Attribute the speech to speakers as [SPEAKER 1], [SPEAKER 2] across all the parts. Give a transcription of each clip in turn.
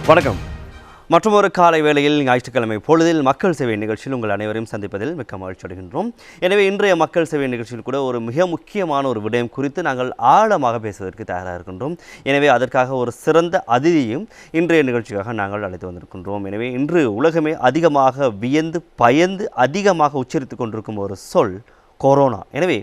[SPEAKER 1] வணக்கம். மற்றொரு காலை வேளையில் ஞாயிற்றுக்கிழமை பொழுதில் மக்கள் சேவை நிகழ்ச்சியில் உங்கள் அனைவரையும் சந்திப்பதில் மிக்க மகிழ்ச்சி அடைகின்றோம். எனவே இன்றைய மக்கள் சேவை நிகழ்ச்சியில் கூட ஒரு மிக முக்கியமான ஒரு விடயம் குறித்து நாங்கள் ஆழமாக பேசுவதற்கு தயாராக இருக்கின்றோம். எனவே அதற்காக ஒரு சிறந்த அதிதியையும் இன்றைய நிகழ்ச்சிக்காக நாங்கள் அழைத்து வந்திருக்கின்றோம். எனவே இன்று உலகமே அதிகமாக வியந்து பயந்து அதிகமாக உச்சரித்து கொண்டிருக்கும் ஒரு சொல் கொரோனா. எனவே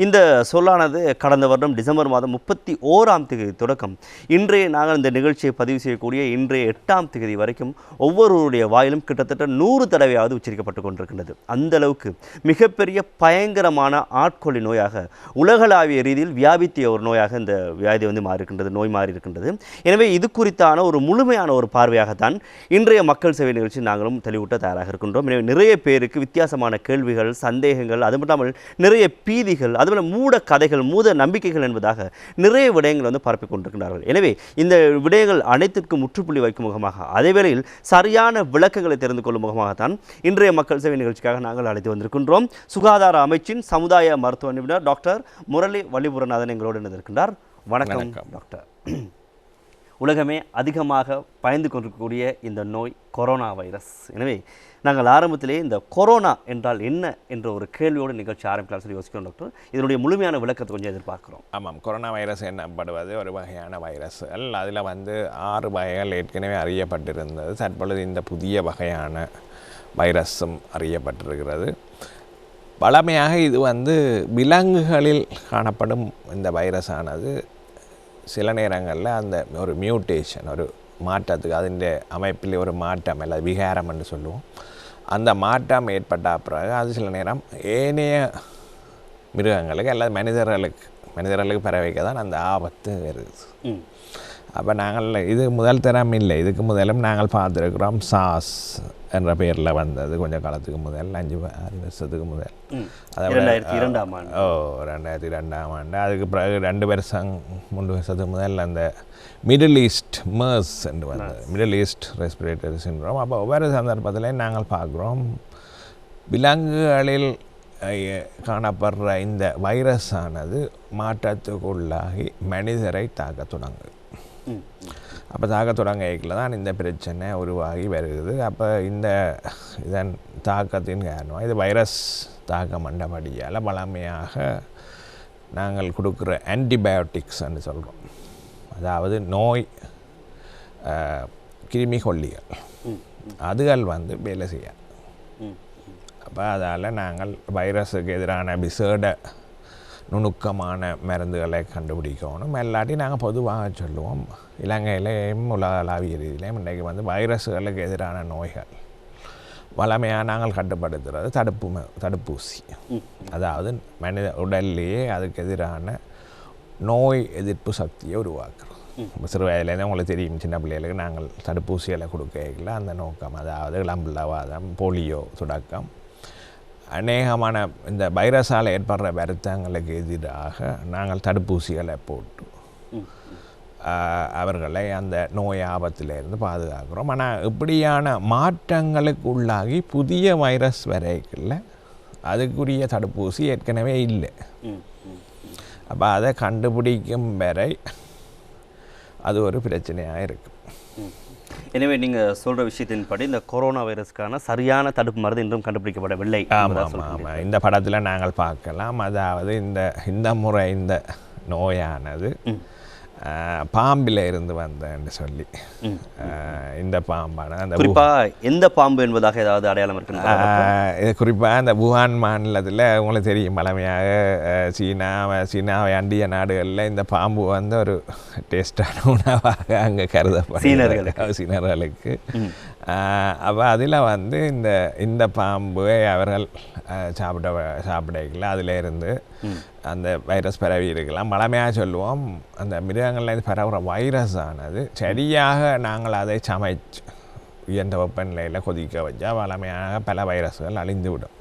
[SPEAKER 1] இந்த சொல்லானது கடந்த வருடம் டிசம்பர் மாதம் 31ஆம் தேதி தொடக்கம் இன்றைய நாங்கள் இந்த நிகழ்ச்சியை பதிவு செய்யக்கூடிய இன்றைய 8ஆம் தேதி வரைக்கும் ஒவ்வொருவருடைய வாயிலும் கிட்டத்தட்ட 100 தடவையாவது உச்சரிக்கப்பட்டு கொண்டிருக்கின்றது. அந்த அளவுக்கு மிகப்பெரிய பயங்கரமான ஆட்கொள்ளி நோயாக உலகளாவிய ரீதியில் வியாபித்திய ஒரு நோயாக இந்த வியாதி நோய் மாறி இருக்கின்றது. எனவே இது குறித்தான ஒரு முழுமையான ஒரு பார்வையாகத்தான் இன்றைய மக்கள் சேவை நிகழ்ச்சி நாங்களும் தெளிவூட்ட தயாராக இருக்கின்றோம். எனவே நிறைய பேருக்கு வித்தியாசமான கேள்விகள், சந்தேகங்கள், அது மட்டும் நிறைய பீதிகள், அதுபோல மூட கதைகள், மூட நம்பிக்கைகள் என்பதாக நிறைய விடயங்கள் பரப்பிக் கொண்டிருக்கிறார்கள். எனவே இந்த விடயங்கள் அனைத்திற்கும் முற்றுப்புள்ளி வைக்கும் முகமாக, அதேவேளையில் சரியான விளக்கங்களை தெரிந்து கொள்ளும் முகமாகத்தான் இன்றைய மக்கள் சேவை நிகழ்ச்சிக்காக நாங்கள் அழைத்து வந்திருக்கின்றோம். சுகாதார அமைச்சின் சமுதாய மருத்துவ நிபுணர் டாக்டர் முரளி வள்ளிபுரநாதன் எங்களோடு இணைந்திருக்கின்றார். வணக்கம் டாக்டர். உலகமே அதிகமாக பயந்து கொண்டிருக்கக்கூடிய இந்த நோய் கொரோனா வைரஸ். எனவே நாங்கள் ஆரம்பத்திலே இந்த கொரோனா என்றால் என்ன என்ற ஒரு கேள்வியோடு நிகழ்ச்சி ஆரம்பிக்கலாம் சொல்லி யோசிக்கிறோம் டாக்டர். இதனுடைய முழுமையான விளக்கத்தை கொஞ்சம் எதிர்பார்க்கிறோம்.
[SPEAKER 2] ஆமாம், கொரோனா வைரஸ் என்னப்படுவது ஒரு வகையான வைரஸ்கள். அதில் 6 வகைகள் ஏற்கனவே அறியப்பட்டிருந்தது. தற்பொழுது இந்த புதிய வகையான வைரஸும் அறியப்பட்டிருக்கிறது. பழமையாக இது விலங்குகளில் காணப்படும் இந்த வைரஸானது சில நேரங்களில் அந்த ஒரு மியூட்டேஷன், ஒரு மாற்றத்துக்கு, அதிൻ്റെ அமைப்பில் ஒரு மாற்றம் அல்லது விகாரம் என்று சொல்லுவோம். அந்த மாற்றம் ஏற்பட்ட பிறகு அது சில நேரம் ஏனைய மிருகங்களுக்கு அல்லது மனிதர்களுக்கு பரவிக்க தான் அந்த ஆபத்து வருது. அப்போ நாங்கள் இது முதல் தரம் இல்லை. இதுக்கு முதலும் நாங்கள் பார்த்துருக்கிறோம். சாஸ் என்ற பேரில் வந்தது கொஞ்சம் காலத்துக்கு முதல், 5-6 வருஷத்துக்கு முதல்.
[SPEAKER 1] 2002ஆம் ஆண்டு.
[SPEAKER 2] 2002ஆம் ஆண்டு. அதுக்கு பிறகு 2 வருஷம் 3 வருஷத்துக்கு முதல் அந்த மிடில் ஈஸ்ட் MERS என்று வந்தது, மிடில் ஈஸ்ட் ரெஸ்பிரேட்டரி சிண்ட்ரோம். அப்போ ஒவ்வொரு சந்தர்ப்பத்திலையும் நாங்கள் பார்க்குறோம் விலங்குகளில் காணப்படுற இந்த வைரஸானது மாற்றத்துக்குள்ளாகி மனிதரை தாக்க தொடங்குது. அப்போ தாக்க தொடங்கில தான் இந்த பிரச்சனை உருவாகி வருகிறது. அப்போ இதன் தாக்கத்தின் காரணமாக இது வைரஸ் தாக்கம் மண்டபடியால் பழமையாக நாங்கள் கொடுக்குற ஆன்டிபயோட்டிக்ஸ்ன்னு சொல்கிறோம். அதாவது நோய் கிருமி கொல்லிகள் அதுகள் வேலை செய்யாது. அப்போ அதால் நாங்கள் வைரஸுக்கு எதிரான விசேட நுணுக்கமான மருந்துகளை கண்டுபிடிக்கணும். இல்லாட்டி நாங்கள் பொதுவாக சொல்லுவோம், இலங்கையிலேயும் உலகளாவிய ரீதியிலையும் இன்றைக்கு வைரஸுகளுக்கு எதிரான நோய்கள் வளமையாக நாங்கள் கட்டுப்படுத்துகிறது தடுப்பூசி. அதாவது மனித உடல்லையே அதுக்கு எதிரான நோய் எதிர்ப்பு சக்தியை உருவாக்குறோம். சிறு வயதிலேருந்து உங்களுக்கு தெரியும், சின்ன பிள்ளைகளுக்கு நாங்கள் தடுப்பூசிகளை கொடுக்கல அந்த நோக்கம். அதாவது இளம்பிள்ளவாதம், போலியோ தொடக்கம் அநேகமான இந்த வைரஸால் ஏற்படுற வருத்தங்களுக்கு எதிராக நாங்கள் தடுப்பூசிகளை போட்டு அவர்களை அந்த நோய் ஆபத்திலிருந்து பாதுகாக்கிறோம். ஆனால் இப்படியான மாற்றங்களுக்கு உள்ளாகி புதிய வைரஸ் வரைக்குள்ள அதுக்குரிய தடுப்பூசி ஏற்கனவே இல்லை. அப்போ அதை கண்டுபிடிக்கும் வரை அது ஒரு பிரச்சனையாக இருக்குது.
[SPEAKER 1] எனவே நீங்கள் சொல்கிற விஷயத்தின்படி இந்த கொரோனா வைரஸ்க்கான சரியான தடுப்பு மருந்து இன்றும் கண்டுபிடிக்கப்படவில்லை.
[SPEAKER 2] ஆமாம், இந்த படத்தில் நாங்கள் பார்க்கலாம். அதாவது இந்த முறை இந்த நோயானது பாம்பில் இருந்து வந்தேன்னு சொல்லி இந்த பாம்பான அந்த
[SPEAKER 1] குறிப்பாக எந்த பாம்பு என்பதாக ஏதாவது அடையாளம் இருக்கு?
[SPEAKER 2] இது குறிப்பாக இந்த வுஹான் மாநிலத்தில் உங்களுக்கு தெரியும், பழமையாக சீனாவை அண்டிய நாடுகளில் இந்த பாம்பு ஒரு டேஸ்டான உணவாக அங்கே கருதப்படும் சீனர்களுக்கு. அப்போ அதில் இந்த பாம்பை அவர்கள் சாப்பிடல, அதில் இருந்து அந்த வைரஸ் பரவி இருக்கலாம். பழமையாக சொல்லுவோம், அந்த மிருகங்களில் பரவுகிற வைரஸ் ஆனது சரியாக நாங்கள் அதை சமைச்சு உயர்ந்த வெப்பநிலையில் கொதிக்க வச்சா பழமையாக பல வைரஸ்கள் அழிந்துவிடும்.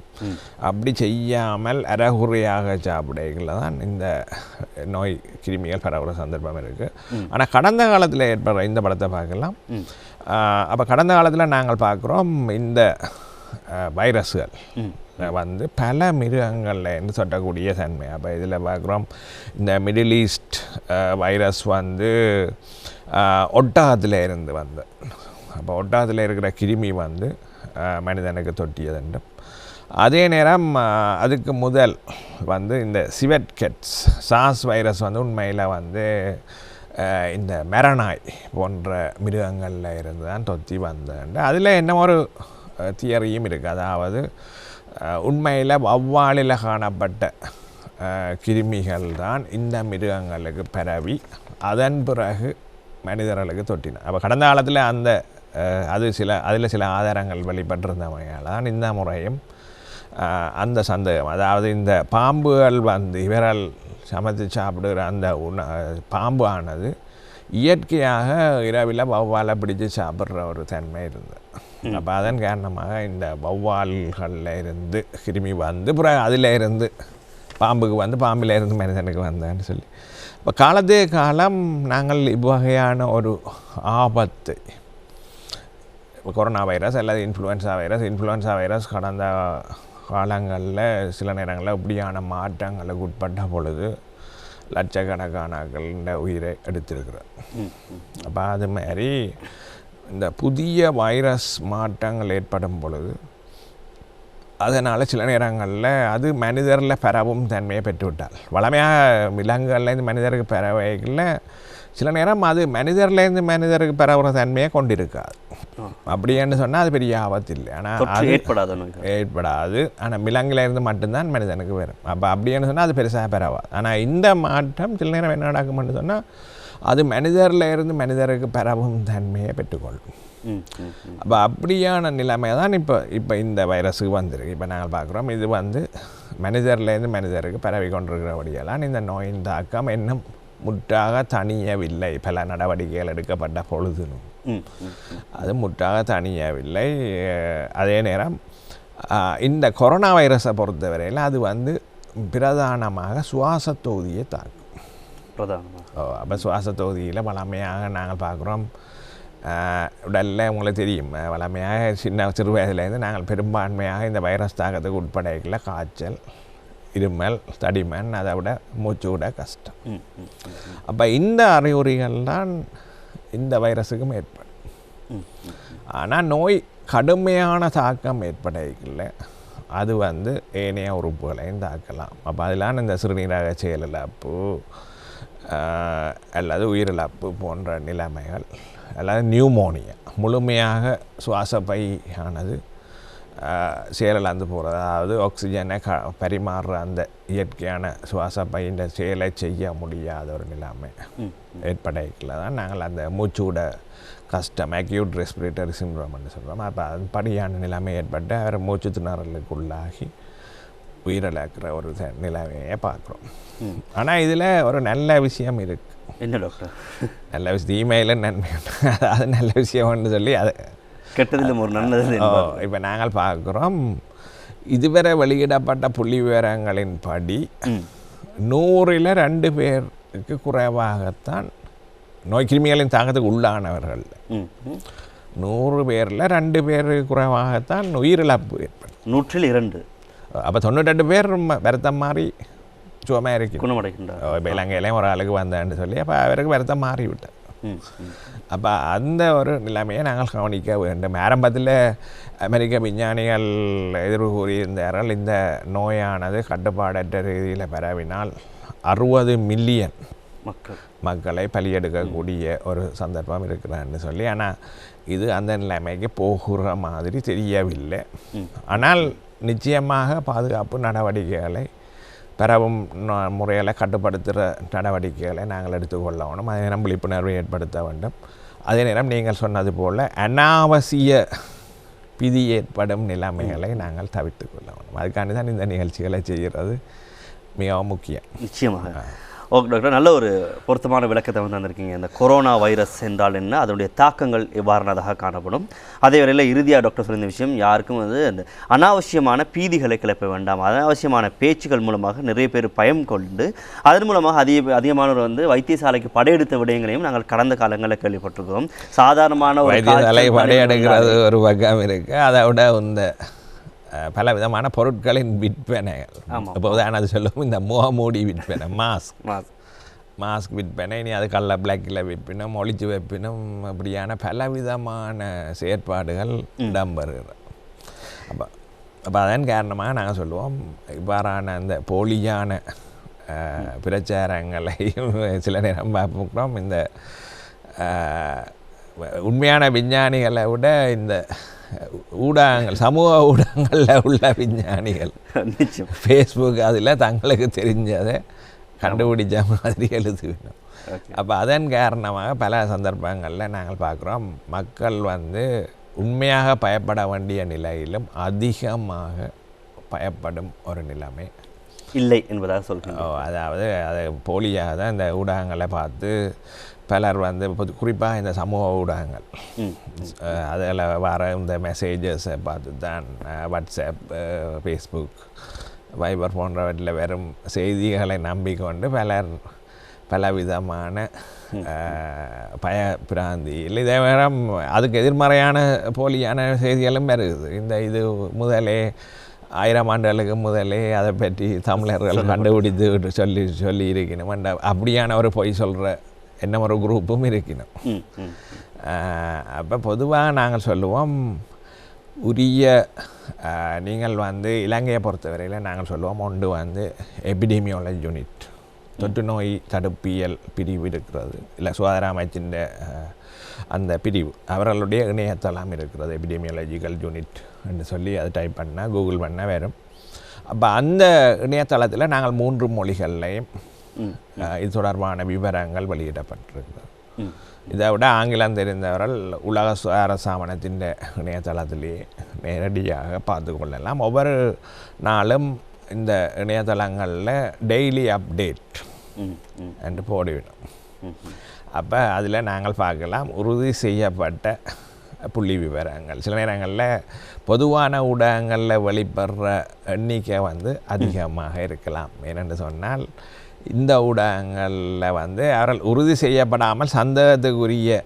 [SPEAKER 2] அப்படி செய்யாமல் அறகுறையாக சாப்பிடல தான் இந்த நோய் கிருமிகள் பரவுகிற சந்தர்ப்பம் இருக்குது. ஆனால் கடந்த காலத்தில் ஏற்படுற இந்த படத்தை பார்க்கலாம். அப்போ கடந்த காலத்தில் நாங்கள் பார்க்குறோம் இந்த வைரஸ்கள் பல மிருகங்கள்ல சொல்லக்கூடிய தன்மை. அப்போ இதில் பார்க்குறோம் இந்த மிடில் ஈஸ்ட் வைரஸ் ஒட்டகத்தில் இருந்து அப்போ ஒட்டகத்தில் இருக்கிற கிருமி வந்து மனிதனுக்கு தொட்டியதுண்டும் அதே நேரம் அதுக்கு முதல் வந்து இந்த சிவெட் கெட்ஸ் சாஸ் வைரஸ் வந்து உண்மையில் வந்து இந்த மெரநாய் போன்ற மிருகங்களில் இருந்து தான் தொத்தி வந்தேன். அதில் என்ன ஒரு தியரியும் இருக்குது. அதாவது உண்மையில் வௌவாலில் காணப்பட்ட கிருமிகள் தான் இந்த மிருகங்களுக்கு பரவி அதன் பிறகு மனிதர்களுக்கு தொட்டின. அப்போ கடந்த காலத்தில் அதில் சில ஆதாரங்கள் வெளிப்பட்டிருந்தமையால் தான் இந்த முறையும் அந்த சந்தேகம், அதாவது இந்த பாம்புகள் வந்து இவரால் சமைத்து சாப்பிடுகிற அந்த பாம்பு ஆனது இயற்கையாக இரவில் வௌவாலை பிடிச்சு சாப்பிட்ற ஒரு தன்மை இருந்தது. அப்போ அதன் காரணமாக இந்த வௌவால்களில் இருந்து கிருமி வந்து பிறகு அதில் இருந்து பாம்புக்கு வந்து பாம்பில் இருந்து மனிதனுக்கு வந்தேன்னு சொல்லி இப்போ காலத்தே காலம் நாங்கள் இவ்வகையான ஒரு ஆபத்தை கொரோனா வைரஸ் அல்லது இன்ஃப்ளூயன்ஸா வைரஸ் கடந்த காலங்களில் சில நேரங்களில் இப்படியான மாற்றங்களுக்கு உட்பட்ட பொழுது லட்சக்கணக்கானக்களின் உயிரை எடுத்திருக்கிறார். அப்போ அது மாதிரி இந்த புதிய வைரஸ் மாற்றங்கள் ஏற்படும் பொழுது அதனால் சில நேரங்களில் அது மனிதரில் பரவும் தன்மையை பெற்றுவிட்டால், வளமையாக விலங்குகள்லேருந்து மனிதருக்கு பரவைகளில் சில நேரம் அது மனிதர்லேருந்து மனிதருக்கு பரவுற தன்மையை கொண்டிருக்காது. அப்படின்னு சொன்னால் அது பெரிய ஆபத்து இல்லை. ஆனால் அது ஏற்படாது. ஆனால் விலங்குலேருந்து மட்டும்தான் மனிதனுக்கு வரும். அப்போ அப்படின்னு சொன்னால் அது பெருசாக பரவாது. ஆனால் இந்த மாற்றம் சில நேரம் என்ன நடக்கும்னு சொன்னால் அது மனிதர்லேருந்து மனிதருக்கு பரவும் தன்மையை பெற்றுக்கொள்ளும். அப்போ அப்படியான நிலைமை தான் இப்போ இந்த வைரஸுக்கு வந்துருக்கு. இப்போ நாங்கள் பார்க்குறோம் இது வந்து மனிதர்லேருந்து மனிதருக்கு பரவி கொண்டிருக்கிறபடியெல்லாம் இந்த நோயின் தாக்கம் இன்னும் முற்றாக தணியவில்லை. பல நடவடிக்கைகள் எடுக்கப்பட்ட பொழுதுனும் அது முற்றாக தணியவில்லை. அதே நேரம் இந்த கொரோனா வைரஸை பொறுத்தவரையில் அது வந்து பிரதானமாக சுவாச தொகுதியை தாக்கும். அப்போ சுவாச தொகுதியில் வளமையாக நாங்கள் பார்க்குறோம் உடலில் உங்களுக்கு தெரியும், வளமையாக சிறு வயதுலேருந்து நாங்கள் பெரும்பான்மையாக இந்த வைரஸ் தாக்கத்துக்கு உட்படையில் காய்ச்சல், இருமல், தடிமன், அதை விட மூச்சு விட கஷ்டம். அப்போ இந்த அறிகுறிகள் தான் இந்த வைரஸுக்கும் ஏற்படும். ஆனால் நோய் கடுமையான தாக்கம் ஏற்படவில்லை, அது வந்து ஏனைய உறுப்புகளையும் தாக்கலாம். அப்போ அதெல்லாம் இந்த சிறுநீரக செயலிழப்பு அல்லது உயிரிழப்பு போன்ற நிலைமைகள் அல்லது நியூமோனியா, முழுமையாக சுவாசப்பை ஆனது செயலிழந்து போகிறது, அதாவது ஆக்சிஜனை பரிமாறுற அந்த இயற்கையான சுவாசப்பையின் செயலை செய்ய முடியாத ஒரு நிலைமை ஏற்படையில் தான் நாங்கள் அந்த மூச்சூட கஷ்டம், அக்யூட் ரெஸ்பிரேட்டரி சிண்ட்ரோம்னு சொல்கிறோம். அப்போ அதுபடியான நிலைமை ஏற்பட்டு அவர் மூச்சு திணறலுக்குள்ளாகி உயிரிழக்கிற ஒரு நிலைமையை பார்க்குறோம். ஆனால் இதில் ஒரு நல்ல விஷயம் இருக்குது.
[SPEAKER 1] என்ன டாக்டர்?
[SPEAKER 2] நல்ல விஷயம், தீமையில் நன்மை, அதாவது நல்ல விஷயம்னு சொல்லி அதை
[SPEAKER 1] கெட்டதில் ஒரு நல்லது.
[SPEAKER 2] இப்போ நாங்கள் பார்க்குறோம், இதுவரை வெளியிடப்பட்ட புள்ளி விவரங்களின் படி 100ல் 2 பேருக்கு குறைவாகத்தான் நோய் கிருமிகளின் தாக்கத்துக்கு உள்ளானவர்கள். 100 பேரில் 2 பேருக்கு குறைவாகத்தான் உயிரிழப்பு ஏற்படும்.
[SPEAKER 1] 100ல் 2.
[SPEAKER 2] அப்போ 98 பேர் வருத்தம் மாறி சுகமாக இருக்கு,
[SPEAKER 1] குணமடைகின்றார்.
[SPEAKER 2] இப்போ இலங்கையிலையும் ஒரு ஆளுக்கு வந்தேன்னு சொல்லி அப்போ அவருக்கு வருத்தம் மாறிவிட்டார். அப்போ அந்த ஒரு நிலைமையை நாங்கள் கவனிக்க வேண்டும். ஆரம்பத்தில் அமெரிக்க விஞ்ஞானிகள் எதிர்வு கூறியிருந்தார்கள், இந்த நோயானது கட்டுப்பாடற்ற ரீதியில் பரவினால் 60 மில்லியன் மக்களை பலியெடுக்கக்கூடிய ஒரு சந்தர்ப்பம் இருக்கிறான்னு சொல்லி. ஆனால் இது அந்த நிலைமைக்கு போகிற மாதிரி தெரியவில்லை. ஆனால் நிச்சயமாக பாதுகாப்பு நடவடிக்கைகளை பரவும் முறையில் கட்டுப்படுத்துகிற நடவடிக்கைகளை நாங்கள் எடுத்துக்கொள்ளணும். அதே நேரம் விழிப்புணர்வை ஏற்படுத்த வேண்டும். அதே நேரம் நீங்கள் சொன்னது போல் அனாவசிய பிதி ஏற்படும் நிலைமைகளை நாங்கள் தவிர்த்து கொள்ள வேண்டும். அதுக்காண்டி தான் இந்த நிகழ்ச்சிகளை செய்கிறது மிகவும் முக்கியம்.
[SPEAKER 1] நிச்சயமாக. ஓகே டாக்டர், நல்ல ஒரு பொருத்தமான விளக்கத்தை வந்து தந்திருக்கீங்க. இந்த கொரோனா வைரஸ் என்றால் என்ன, அதனுடைய தாக்கங்கள் எவ்வாறானதாக காணப்படும், அதே வேளையில் இறுதியாக டாக்டர் சொல்லிய விஷயம், யாருக்கும் வந்து இந்த அனாவசியமான பீதிகளை கிளப்ப வேண்டாம். அனாவசியமான பேச்சுக்கள் மூலமாக நிறைய பேர் பயம் கொண்டு அதன் மூலமாக அதிகமானவர் வந்து வைத்தியசாலைக்கு படையெடுத்த விடயங்களையும் நாங்கள் கடந்த காலங்களில் கேள்விப்பட்டிருக்கிறோம். சாதாரணமான ஒரு
[SPEAKER 2] வைத்தியசாலை படையெடுக்கிறது ஒரு பக்கம் இருக்குது, அதை விட இந்த பல விதமான பொருட்களின் விற்பனைகள். இப்போ உதாரணம் சொல்லுவோம், இந்த முகமூடி விற்பனை, மாஸ்க், மாஸ்க் விற்பனை, இனி அது கள்ள பிளாக்கில் விற்பினும், ஒழிச்சு வைப்பினும், அப்படியான பலவிதமான செயற்பாடுகள் இடம்பெறுகிறது. அப்போ அதன் காரணமாக நாங்கள் சொல்லுவோம், இவ்வாறான அந்த போலியான பிரச்சாரங்களையும் சில நேரம் பார்க்கிறோம். இந்த உண்மையான விஞ்ஞானிகளை விட இந்த ஊடகங்கள், சமூக ஊடகங்களில் உள்ள விஞ்ஞானிகள் ஃபேஸ்புக் அதில் தங்களுக்கு தெரிஞ்சதை கண்டுபிடிச்ச மாதிரி எழுதுவிடும். அப்போ அதன் காரணமாக பல சந்தர்ப்பங்களில் நாங்கள் பார்க்குறோம், மக்கள் உண்மையாக பயப்பட வேண்டிய நிலையிலும் அதிகமாக பயப்படும் ஒரு நிலைமை
[SPEAKER 1] இல்லை என்பதாக சொல்கிறோம்.
[SPEAKER 2] அதாவது அது போலியாக தான் இந்த ஊடகங்களை பார்த்து பலர் குறிப்பாக இந்த சமூக ஊடகங்கள் அதில் வர இந்த மெசேஜஸை பார்த்து தான் வாட்ஸ்அப், ஃபேஸ்புக், வைபர் போன்றவற்றில் வெறும் செய்திகளை நம்பிக்கொண்டு பலவிதமான பயப்பிராந்தியில் இதே நேரம் அதுக்கு எதிர்மறையான போலியான செய்திகளும் வருது. இது முதலே 1000 ஆண்டுகளுக்கு முதலே அதை பற்றி தமிழர்கள் கண்டுபிடித்து சொல்லி இருக்கணும், அப்படியான ஒரு பொய் சொல்கிற என்ன ஒரு குரூப்பும் இருக்கணும். அப்போ பொதுவாக நாங்கள் சொல்லுவோம், உரிய நீங்கள் இலங்கையை பொறுத்தவரையில் நாங்கள் சொல்லுவோம், ஒன்று எபிடீமியாலஜி யூனிட், தொற்று நோய் தடுப்பியல் பிரிவு இருக்கிறது, இல்லை சுகாதார அமைச்சின் அந்த பிரிவு, அவர்களுடைய இணையதளம் இருக்கிறது, எபிடீமியாலஜிக்கல் யூனிட் என்று சொல்லி அதை டைப் பண்ணால் கூகுள் பண்ணால் வரும். அப்போ அந்த இணையதளத்தில் நாங்கள் 3 மொழிகள்லையும் இது தொடர்பான விவரங்கள் வெளியிடப்பட்டிருக்கிறது. இதை விட ஆங்கிலம் தெரிந்தவர்கள் உலக சுகாதார ஸ்தாபனத்தின் இணையதளத்திலேயே நேரடியாக பார்த்து கொள்ளலாம். ஒவ்வொரு நாளும் இந்த இணையதளங்களில் டெய்லி அப்டேட் என்று போடுவிடும். அப்போ அதில் நாங்கள் பார்க்கலாம் உறுதி செய்யப்பட்ட புள்ளி விவரங்கள். சில நேரங்களில் பொதுவான ஊடகங்களில் வெளிப்படுற எண்ணிக்கை அதிகமாக இருக்கலாம். ஏனென்று சொன்னால் இந்த ஊடகங்களில் அவர்கள் உறுதி செய்யப்படாமல் சந்தேகத்துக்குரிய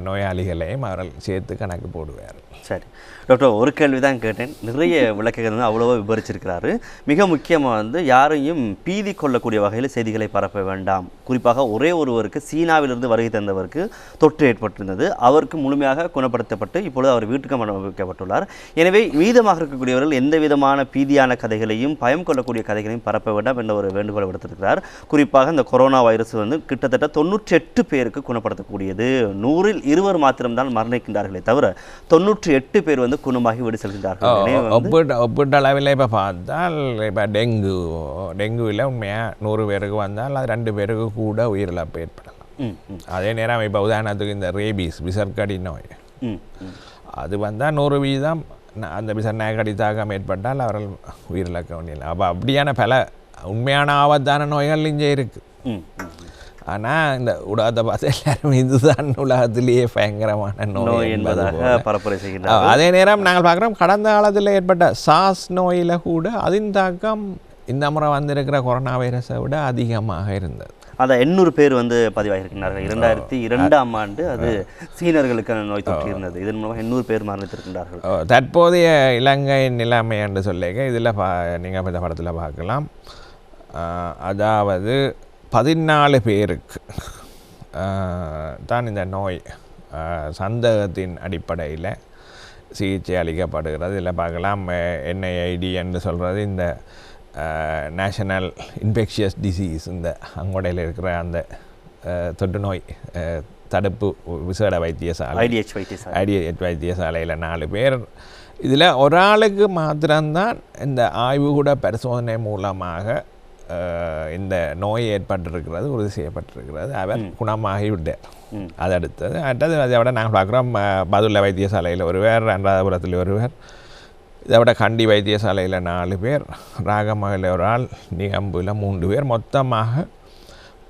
[SPEAKER 2] நோயாளிகளையும் அவர்கள் சேர்த்து கணக்கு போடுவார்.
[SPEAKER 1] சரி டாக்டர், ஒரு கேள்வி தான் கேட்டேன், நிறைய விளக்குகள் அவ்வளோவா விவரிச்சிருக்கிறாரு. மிக முக்கியமாக யாரையும் பீதி கொள்ளக்கூடிய வகையில் செய்திகளை பரப்ப வேண்டாம். குறிப்பாக ஒரே ஒருவருக்கு சீனாவிலிருந்து வருகை தந்தவருக்கு தொற்று ஏற்பட்டிருந்தது, அவருக்கு முழுமையாக குணப்படுத்தப்பட்டு இப்பொழுது அவர் வீட்டுக்கு அனுமதிக்கப்பட்டுள்ளார். எனவே மீதமாக இருக்கக்கூடியவர்கள் எந்த விதமான பீதியான கதைகளையும் பயம் கொள்ளக்கூடிய கதைகளையும் பரப்ப வேண்டாம் என்ற ஒரு வேண்டுகோளை விடுத்திருக்கிறார். குறிப்பாக இந்த கொரோனா வைரஸ் கிட்டத்தட்ட 98 பேருக்கு குணப்படுத்தக்கூடியது, 100ல் 2 மாத்திரம்தான் மரணிக்கின்றார்களே தவிர 98 பேர் குணமாகி வீடு செல்கின்றார்கள்.
[SPEAKER 2] ஒப்பீட்டளவில் இப்போ பார்த்தால் இப்போ டெங்குவில் உண்மையாக 100 பேருக்கு வந்தால் அது 2 பேருக்கு கூட உயிரிழப்பு ஏற்படலாம். அதே நேரம் இப்போ உதாரணத்துக்கு இந்த ரேபீஸ் விசர்க்கடி நோய் அது வந்தால் 100% அந்த விசர்நாயக்கடி தாக்கம் ஏற்பட்டால் அவர்கள் உயிரிழக்க வேண்டியது. அப்போ அப்படியான பல உண்மையான ஆபத்தான நோய்கள் இங்கே இருக்குது. ஆனால் இந்த உலகத்தை பார்த்து எல்லாரும் இதுதான் உலகத்திலேயே பயங்கரமான நோய் என்பதாக
[SPEAKER 1] பரப்புரை செய்கின்றார்.
[SPEAKER 2] அதே நேரம் நாங்கள் பார்க்குறோம், கடந்த காலத்தில் ஏற்பட்ட சாஸ் நோயில் கூட அதன் தாக்கம் இந்த முறை வந்திருக்கிற கொரோனா வைரஸை விட அதிகமாக இருந்தது.
[SPEAKER 1] அதான் 800 பேர் பதிவாகியிருக்கிறார்கள். 2002ஆம் ஆண்டு அது சீனர்களுக்கு நோய் தொற்று இருந்தது. இதன் மூலமாக 800 பேர் மரணித்திருக்கின்றார்கள்.
[SPEAKER 2] தற்போதைய இலங்கை நிலைமை என்று சொல்லிக்க இதில் நீங்கள் இந்த படத்தில் பார்க்கலாம். அதாவது 14 பேருக்கு தான் இந்த நோய் சந்தேகத்தின் அடிப்படையில் சிகிச்சை அளிக்கப்படுகிறது. இதில் பார்க்கலாம் NIID என்று சொல்கிறது இந்த நேஷனல் இன்ஃபெக்ஷியஸ் டிசீஸ், இந்த அங்கோடையில் இருக்கிற அந்த தொற்று நோய் தடுப்பு விசேட வைத்தியசாலை IDH வைத்தியசாலையில் 4 பேர். இதில் ஒரு ஆளுக்கு மாத்திரம்தான் இந்த ஆய்வுகூட பரிசோதனை மூலமாக இந்த நோய் ஏற்பட்டிருக்கிறது, உறுதி செய்யப்பட்டிருக்கிறது. அவர் குணமாகிவிட்டார். அது அடுத்தது அதை விட நாங்கள் பார்க்குறோம், பதுளை வைத்தியசாலையில் ஒருவர், அனுராதபுரத்தில் ஒருவர், இதை விட கண்டி வைத்தியசாலையில் 4 பேர், ராகமகளில் ஒரு ஆள், நிகம்புல 3 பேர், மொத்தமாக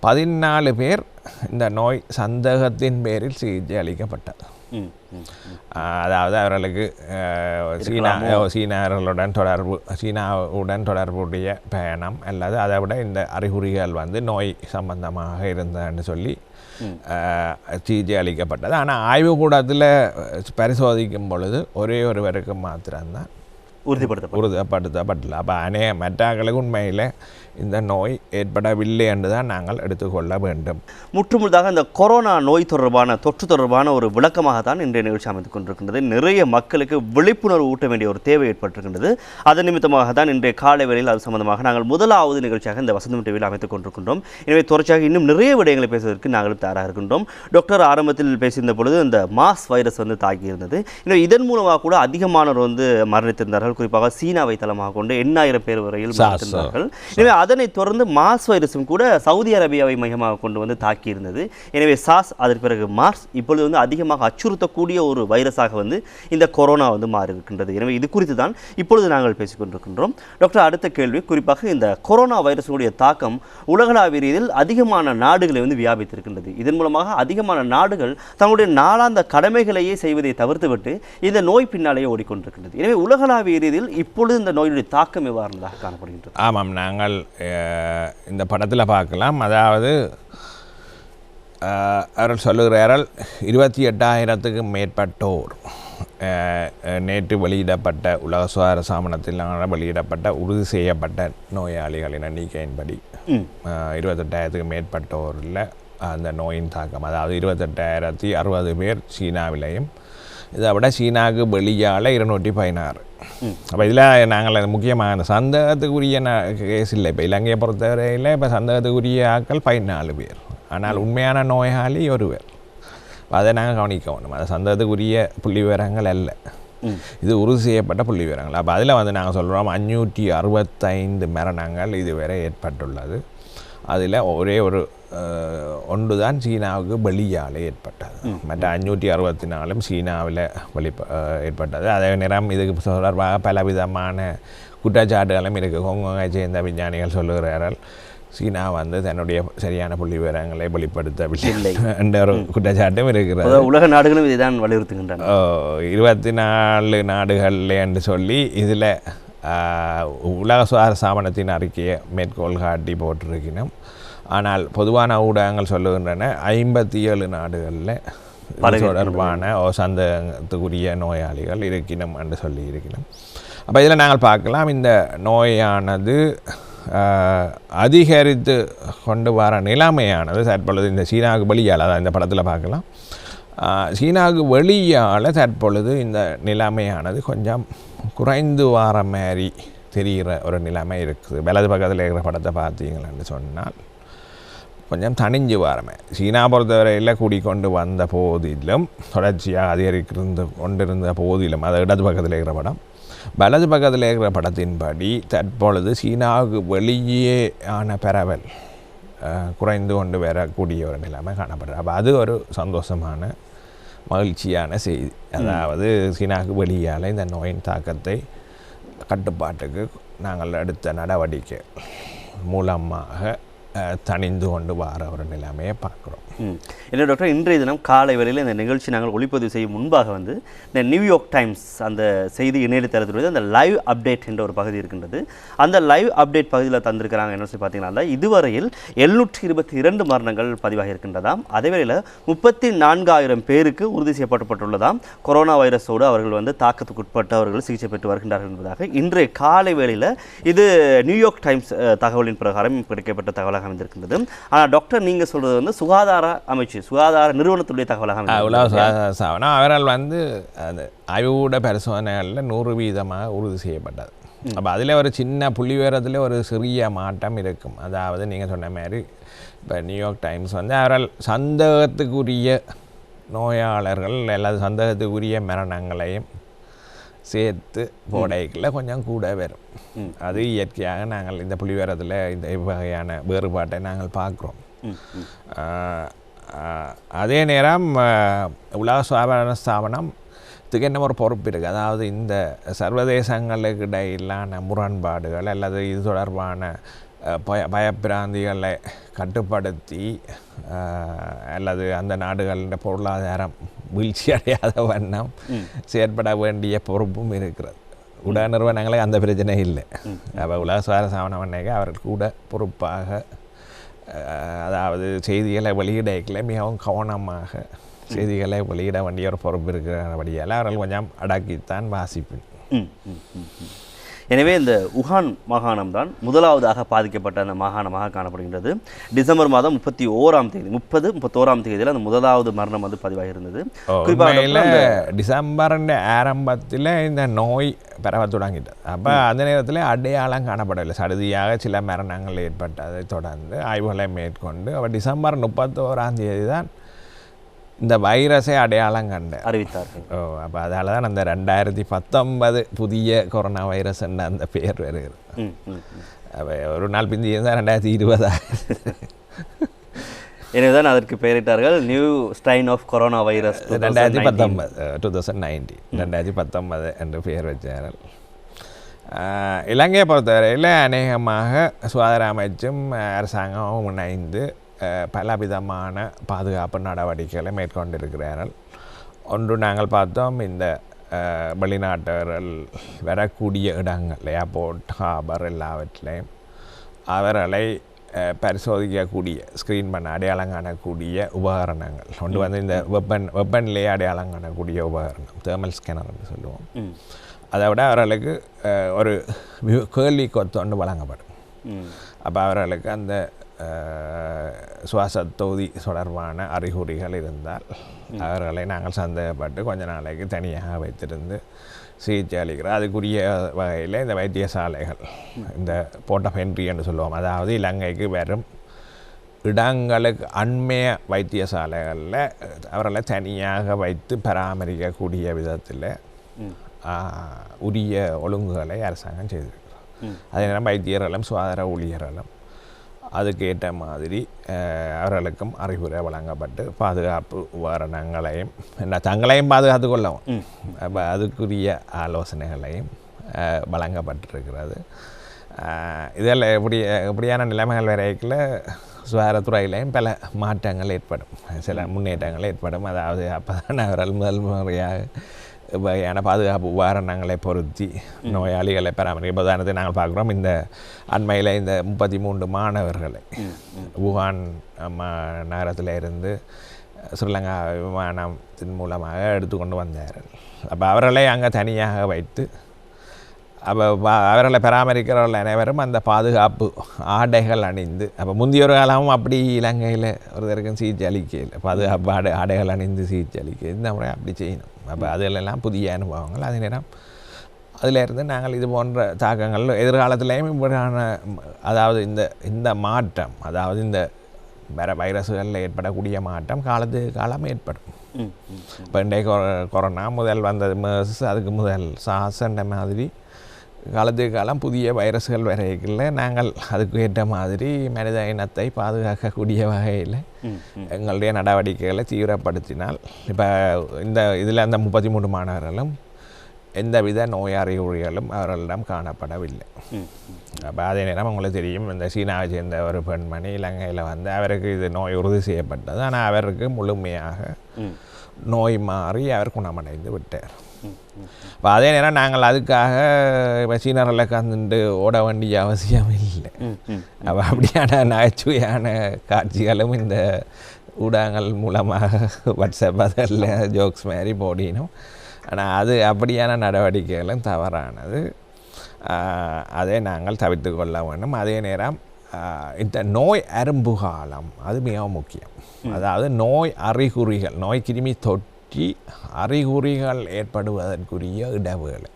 [SPEAKER 2] 14 பேர் இந்த நோய் சந்தேகத்தின் பேரில் சிகிச்சை அளிக்கப்பட்டது. அதாவது அவர்களுக்கு சீனாவுடன் தொடர்புடைய பயணம் அல்லது அதை விட இந்த அறிகுறிகள் நோய் சம்பந்தமாக இருந்தன்னு சொல்லி சிகிச்சை அளிக்கப்பட்டது. ஆனால் ஆய்வுக்கூடத்தில் பரிசோதிக்கும் பொழுது ஒரே ஒருவருக்கு மாத்திரம்தான் உறுதிப்படுத்தப்படல. அப்போ மற்றவர்களுக்கு உண்மையில் இந்த நோய் ஏற்படவில்லை என்று தான் நாங்கள் எடுத்துக்கொள்ள வேண்டும்.
[SPEAKER 1] முற்றுமுழுதாக இந்த கொரோனா நோய் தொடர்பான தொற்று தொடர்பான ஒரு விளக்கமாகத்தான் இன்றைய நிகழ்ச்சி அமைத்துக் கொண்டிருக்கின்றது. நிறைய மக்களுக்கு விழிப்புணர்வு ஊட்ட வேண்டிய ஒரு தேவை ஏற்பட்டிருக்கின்றது. அதன் நிமித்தமாக தான் இன்றைய காலை வேளையில் அது சம்பந்தமாக நாங்கள் முதலாவது நிகழ்ச்சியாக இந்த வசந்தம் டிவியில் அமைத்துக் கொண்டிருக்கின்றோம். எனவே தொடர்ச்சியாக இன்னும் நிறைய விடயங்களை பேசுவதற்கு நாங்கள் தயாராக இருக்கின்றோம். டாக்டர் ஆரம்பத்தில் பேசியிருந்த பொழுது இந்த மாஸ் வைரஸ் தாக்கியிருந்தது. எனவே இதன் மூலமாக கூட அதிகமானோர் மரணித்திருந்தார்கள். குறிப்பாக சீனாவை தளமாக கொண்டு 8,000 பேர் வரையில் மரணித்திருந்தார்கள். எனவே அதனைத் தொடர்ந்து மாஸ் வைரஸும் கூட சவுதி அரேபியாவை மையமாக கொண்டு தாக்கியிருந்தது. எனவே சாஸ், அதற்கு பிறகு மார்ஸ், இப்பொழுது அதிகமாக அச்சுறுத்தக்கூடிய ஒரு வைரஸாக இந்த கொரோனா மாறி இருக்கின்றது. எனவே இது குறித்து தான் இப்பொழுது நாங்கள் பேசிக் கொண்டிருக்கின்றோம். டாக்டர், அடுத்த கேள்வி, குறிப்பாக இந்த கொரோனா வைரஸுடைய தாக்கம் உலகளாவிய ரீதியில் அதிகமான நாடுகளை வியாபித்திருக்கின்றது. இதன் மூலமாக அதிகமான நாடுகள் தங்களுடைய நாளாந்த கடமைகளையே செய்வதை தவிர்த்துவிட்டு இந்த நோய் பின்னாலேயே ஓடிக்கொண்டிருக்கின்றது. எனவே உலகளாவிய ரீதியில் இப்பொழுது இந்த நோயுடைய தாக்கம் எவ்வாறு காணப்படுகின்றது?
[SPEAKER 2] ஆமாம், நாங்கள் இந்த படத்தில் பார்க்கலாம். அதாவது அவர்கள் சொல்லுகிறார்கள் 28,000க்கும் மேற்பட்டோர் நேற்று வெளியிடப்பட்ட உலக சுகாதார ஸ்தாபனத்தில் வெளியிடப்பட்ட உறுதி செய்யப்பட்ட நோயாளிகளின் எண்ணிக்கையின்படி 28,000க்கும் மேற்பட்டோரில் அந்த நோயின் தாக்கம், அதாவது 28,060 பேர் சீனாவிலையும், இதை விட சீனாவுக்கு வெளியால் 216. அப்போ இதில் நாங்கள் முக்கியமாக அந்த சந்தேகத்துக்குரிய கேஸ் இல்லை. இப்போ இலங்கையை பொறுத்தவரையில் இப்போ சந்தேகத்துக்குரிய ஆட்கள் 14 பேர், ஆனால் உண்மையான நோயாளி 1 பேர். அதை நாங்கள் கவனிக்க வேணும். அது சந்தேகத்துக்குரிய புள்ளி விவரங்கள் அல்ல, இது உறுதி செய்யப்பட்ட புள்ளி விவரங்கள். அப்போ அதில் நாங்கள் சொல்கிறோம் 565 மரணங்கள் இதுவரை ஏற்பட்டுள்ளது. அதில் ஒரே ஒரு ஒன்று தான் சீனாவுக்கு வெளியால் ஏற்பட்டது. மற்ற 564 சீனாவில் ஏற்பட்டது. அதே நேரம் இதுக்கு தொடர்பாக பலவிதமான குற்றச்சாட்டுகளும் இருக்குது. ஹாங்காங்கை சேர்ந்த விஞ்ஞானிகள் சொல்லுகிறார்கள் சீனா தன்னுடைய சரியான புள்ளி விவரங்களை வெளிப்படுத்தவில்லை என்ற ஒரு குற்றச்சாட்டும் இருக்கிறது.
[SPEAKER 1] உலக நாடுகளும் இதைதான் வலியுறுத்துகின்றன.
[SPEAKER 2] 24 நாடுகள் என்று சொல்லி இதில் உலக சுகாதார ஸ்தாபனத்தின் அறிக்கையை மேற்கோள் காட்டி போட்டிருக்கணும். ஆனால் பொதுவான ஊடகங்கள் சொல்லுகின்றன 57 நாடுகளில் தொடர்பான சந்தேகத்துக்குரிய நோயாளிகள் இருக்கணும் என்று சொல்லி இருக்கணும். அப்போ இதில் நாங்கள் பார்க்கலாம், இந்த நோயானது அதிகரித்து கொண்டு வர நிலைமையானது தற்பொழுது இந்த சீனாவுக்கு வெளியால், அதான் இந்த படத்தில் பார்க்கலாம், சீனாவுக்கு வெளியால் தற்பொழுது இந்த நிலைமையானது கொஞ்சம் குறைந்து வர மாதிரி தெரிகிற ஒரு நிலைமை இருக்குது. வலது பக்கத்தில் இருக்கிற படத்தை பார்த்தீங்கன்னு சொன்னால் கொஞ்சம் தனிஞ்சு வரமே. சீனா பொறுத்தவரையில் கூடிக்கொண்டு வந்த போதிலும், தொடர்ச்சியாக அதிகரிக்கிருந்து கொண்டிருந்த போதிலும், அது இடது பக்கத்தில் இருக்கிற படம். வலது பக்கத்தில் இருக்கிற படத்தின்படி தற்பொழுது சீனாவுக்கு வெளியே ஆன பரவல் குறைந்து கொண்டு வரக்கூடிய ஒரு நிலைமை காணப்படுறது. அப்போ அது ஒரு சந்தோஷமான மகிழ்ச்சியான செய்தி. அதாவது சீனாவுக்கு வெளியால் இந்த நோயின் தாக்கத்தை கட்டுப்பாட்டுக்கு நாங்கள் எடுத்த நடவடிக்கை மூலமாக தணிந்து கொண்டு வர ஒரு நிலைமையை பார்க்குறோம்.
[SPEAKER 1] என்ன டாக்டர், இன்றைய தினம் காலை வேளையில் இந்த நிகழ்ச்சி நாங்கள் ஒளிப்பதிவு செய்யும் முன்பாக இந்த நியூயார்க் டைம்ஸ் அந்த செய்தி இணையதளத்துடைய அந்த லைவ் அப்டேட் என்ற ஒரு பகுதி இருக்கின்றது. அந்த லைவ் அப்டேட் பகுதியில் தந்திருக்கிறாங்க. என்ன சொல்லி பார்த்தீங்கன்னா, இதுவரையில் 722 மரணங்கள் பதிவாகி இருக்கின்றதாம். அதேவேளையில் 34,000 பேருக்கு உறுதி செய்யப்பட்டுள்ளதாம். கொரோனா வைரஸோடு அவர்கள் தாக்கத்துக்கு உட்பட்டு அவர்கள் சிகிச்சை பெற்று வருகின்றார்கள் என்பதாக இன்றைய காலை வேளையில் இது நியூயார்க் டைம்ஸ் தகவலின் பிரகாரம் கிடைக்கப்பட்ட தகவலாக அமைந்திருக்கின்றது. ஆனால் டாக்டர், நீங்கள் சொல்கிறது சுகாதார அமைச்சு, சுகாதார நிறுவனத்துடைய தகவலாக
[SPEAKER 2] அவர்கள் அந்த ஆய்வுட பரிசோதனைகளில் 100% உறுதி செய்யப்பட்டது. அப்போ அதில் ஒரு சின்ன புள்ளி விவரத்தில் ஒரு சிறிய மாற்றம் இருக்கும். அதாவது நீங்கள் சொன்ன மாதிரி இப்போ நியூயார்க் டைம்ஸ் அவர்கள் சந்தேகத்துக்குரிய நோயாளர்கள் அல்லது சந்தேகத்துக்குரிய மரணங்களையும் சேர்த்து போடைகளில் கொஞ்சம் கூட வரும். அது இயற்கையாக நாங்கள் இந்த புள்ளி விவரத்தில் இந்த வகையான வேறுபாட்டை நாங்கள் பார்க்குறோம். அதே நேரம் உலக சுகாதார ஸ்தாபனத்துக்கு என்ன ஒரு பொறுப்பு இருக்குது. அதாவது இந்த சர்வதேசங்களுக்கு இடையிலான முரண்பாடுகள் அல்லது இது தொடர்பான பயப்பிராந்திகளை கட்டுப்படுத்தி அல்லது அந்த நாடுகளின் பொருளாதாரம் வீழ்ச்சி அடையாத வண்ணம் செயற்பட வேண்டிய பொறுப்பும் இருக்கிறது. ஊடக நிறுவனங்களே அந்த பிரச்சனை இல்லை. அப்போ உலக சுகாதார ஸ்தாபனம் அவர்கள் கூட பொறுப்பாக, அதாவது செய்திகளை வெளியிடல மிகவும் கவனமாக செய்திகளை வெளியிட வேண்டிய ஒரு பொறுப்பு இருக்கிறபடியால் அவர்கள் கொஞ்சம் அடக்கித்தான் வாசிப்பேன்.
[SPEAKER 1] எனவே இந்த உஹான் மாகாணம் தான் முதலாவதாக பாதிக்கப்பட்ட அந்த மாகாணமாக காணப்படுகின்றது. டிசம்பர் மாதம் 31ஆம் தேதியில் அந்த முதலாவது மரணம் வந்து பதிவாகி இருந்தது.
[SPEAKER 2] குறிப்பாக டிசம்பர் ஆரம்பத்தில் இந்த நோய் பரவ தொடங்கிட்டது. அப்போ அந்த நேரத்தில் அடையாளம் காணப்படவில்லை. சடுதியாக சில மரணங்கள் ஏற்பட்டதை தொடர்ந்து ஆய்வுகளை மேற்கொண்டு அவர் டிசம்பர் 31ஆம் தேதி தான் இந்த வைரஸை அடையாளம்
[SPEAKER 1] அறிவித்தார்கள்.
[SPEAKER 2] அப்போ அதால் தான் அந்த 2019 புதிய கொரோனா வைரஸ் என்ற அந்த பெயர் வருகிறது. அப்போ ஒரு நாள் பிந்தி இருந்தால் 2020.
[SPEAKER 1] எனவேதான் அதற்கு பெயரிட்டார்கள் new strain of corona virus
[SPEAKER 2] 2019 என்று பெயர் வச்சார்கள். இலங்கையை பொறுத்தவரையில் அநேகமாக சுகாதார அமைச்சும் அரசாங்கமும் இணைந்து பல விதமான பாதுகாப்பு நடவடிக்கைகளை மேற்கொண்டிருக்கிறார்கள். ஒன்று நாங்கள் பார்த்தோம், இந்த வெளிநாட்டவர்கள் வரக்கூடிய இடங்கள் ஏர்போர்ட் ஹார்பர் எல்லாவற்றிலையும் அவர்களை பரிசோதிக்கக்கூடிய ஸ்க்ரீன் பண்ண அடையாளம் காணக்கூடிய உபகரணங்கள் ஒன்று வந்து இந்த வெப்பன்லேயே அடையாளம் காணக்கூடிய உபகரணம் தேர்மல் ஸ்கேனர்னு சொல்லுவோம். அதை விட அவர்களுக்கு ஒரு கேள்வி கொத்து வழங்கப்படும். அப்போ அவர்களுக்கு அந்த சுவாச தொகுதி தொடர்பான அறிகுறிகள் இருந்தால் அவர்களை நாங்கள் சந்தேகப்பட்டு கொஞ்ச நாளைக்கு தனியாக வைத்திருந்து சிகிச்சை அளிக்கிறோம். அதுக்குரிய வகையில் இந்த வைத்தியசாலைகள் இந்த போர்ட் ஆஃப் என்ட்ரி என்று சொல்லுவோம், அதாவது இலங்கைக்கு வரும் இடங்களுக்கு அண்மைய வைத்தியசாலைகளில் அவர்களை தனியாக வைத்து பராமரிக்கக்கூடிய விதத்தில் உரிய ஒழுங்குகளை அரசாங்கம் செய்திருக்கிறோம். அதே நேரம் வைத்தியர்களும் சுகாதார ஊழியர்களும் அதுக்கு ஏற்ற மாதிரி அவர்களுக்கும் அறிவுரை வழங்கப்பட்டு பாதுகாப்பு உபகரணங்களையும் தங்களையும் பாதுகாத்து கொள்ளவும் அப்போ அதுக்குரிய ஆலோசனைகளையும் வழங்கப்பட்டிருக்கிறது. இதில் எப்படியான நிலைமைகள் வரைக்கும் சுகாதாரத்துறையிலையும் பல மாற்றங்கள் ஏற்படும், சில முன்னேற்றங்கள் ஏற்படும். அதாவது அப்போ தான் அவர்கள் முதல் முறையாக வகையான பாதுகாப்பு உபகரணங்களை பொருத்தி நோயாளிகளை பராமரிக்க உதாரணத்தை நாங்கள் பார்க்குறோம். இந்த அண்மையில் இந்த 33 மாணவர்களை வுஹான் நகரத்தில் இருந்து ஸ்ரீலங்கா விமானத்தின் மூலமாக எடுத்துக்கொண்டு வந்தார்கள். அப்போ அவர்களை அங்கே தனியாக வைத்து அப்போ அவர்களை பராமரிக்கிறவர்கள் அனைவரும் அந்த பாதுகாப்பு ஆடைகள் அணிந்து, அப்போ முந்தைய ஒரு காலமும் அப்படி இலங்கையில் ஒருத்தருக்கும் சிகிச்சை அளிக்கல, பாதுகாப்பு ஆடைகள் அணிந்து சிகிச்சை அளிக்க இந்த முறை அப்படி செய்யணும். அப்போ அதிலெல்லாம் புதிய அனுபவங்கள். அதே நேரம் அதிலிருந்து நாங்கள் இது போன்ற தாக்கங்கள் எதிர்காலத்திலையும் இப்படியான அதாவது இந்த மாற்றம், அதாவது இந்த வேறு வைரஸுகளில் ஏற்படக்கூடிய மாற்றம் காலத்துக்கு காலம் ஏற்படும். இப்போ இன்றைக்கு கொரோனா முதல் வந்தது MERS, அதுக்கு முதல் SARS என்ற மாதிரி காலத்துக்கு காலம் புதிய வைரஸ்கள் வரையில் நாங்கள் அதுக்கு ஏற்ற மாதிரி மனித இனத்தை பாதுகாக்கக்கூடிய வகையில் எங்களுடைய நடவடிக்கைகளை தீவிரப்படுத்தினால் இப்போ இதில் அந்த 33 மாணவர்களும் எந்தவித நோய் அறிகுறிகளும் அவர்களிடம் காணப்படவில்லை. அப்போ அதே நேரம் உங்களுக்கு தெரியும், இந்த சீனாவை சேர்ந்த ஒரு பெண்மணி இலங்கையில் வந்து அவருக்கு இது நோய் உறுதி செய்யப்பட்டது. ஆனால் அவருக்கு முழுமையாக நோய் மாறி அவர் குணமடைந்து விட்டார். இப்போ அதே நேரம் நாங்கள் அதுக்காக இப்போ சீனர்களை கந்துட்டு ஓட வேண்டிய அவசியம் இல்லை. அப்போ அப்படியான நகைச்சுவையான காட்சிகளும் இந்த ஊடகங்கள் மூலமாக வாட்ஸ்அப் அதில் ஜோக்ஸ் மாதிரி போடினோம். ஆனால் அது அப்படியான நடவடிக்கைகளும் தவறானது. அதை நாங்கள் தவிர்த்து கொள்ள வேண்டும். அதே நேரம் இந்த நோய் அரும்பு காலம் அது மிகவும் முக்கியம். அதாவது நோய் அறிகுறிகள், நோய் கிருமி தொற்றி அறிகுறிகள் ஏற்படுவதற்குரிய இடவுகளை,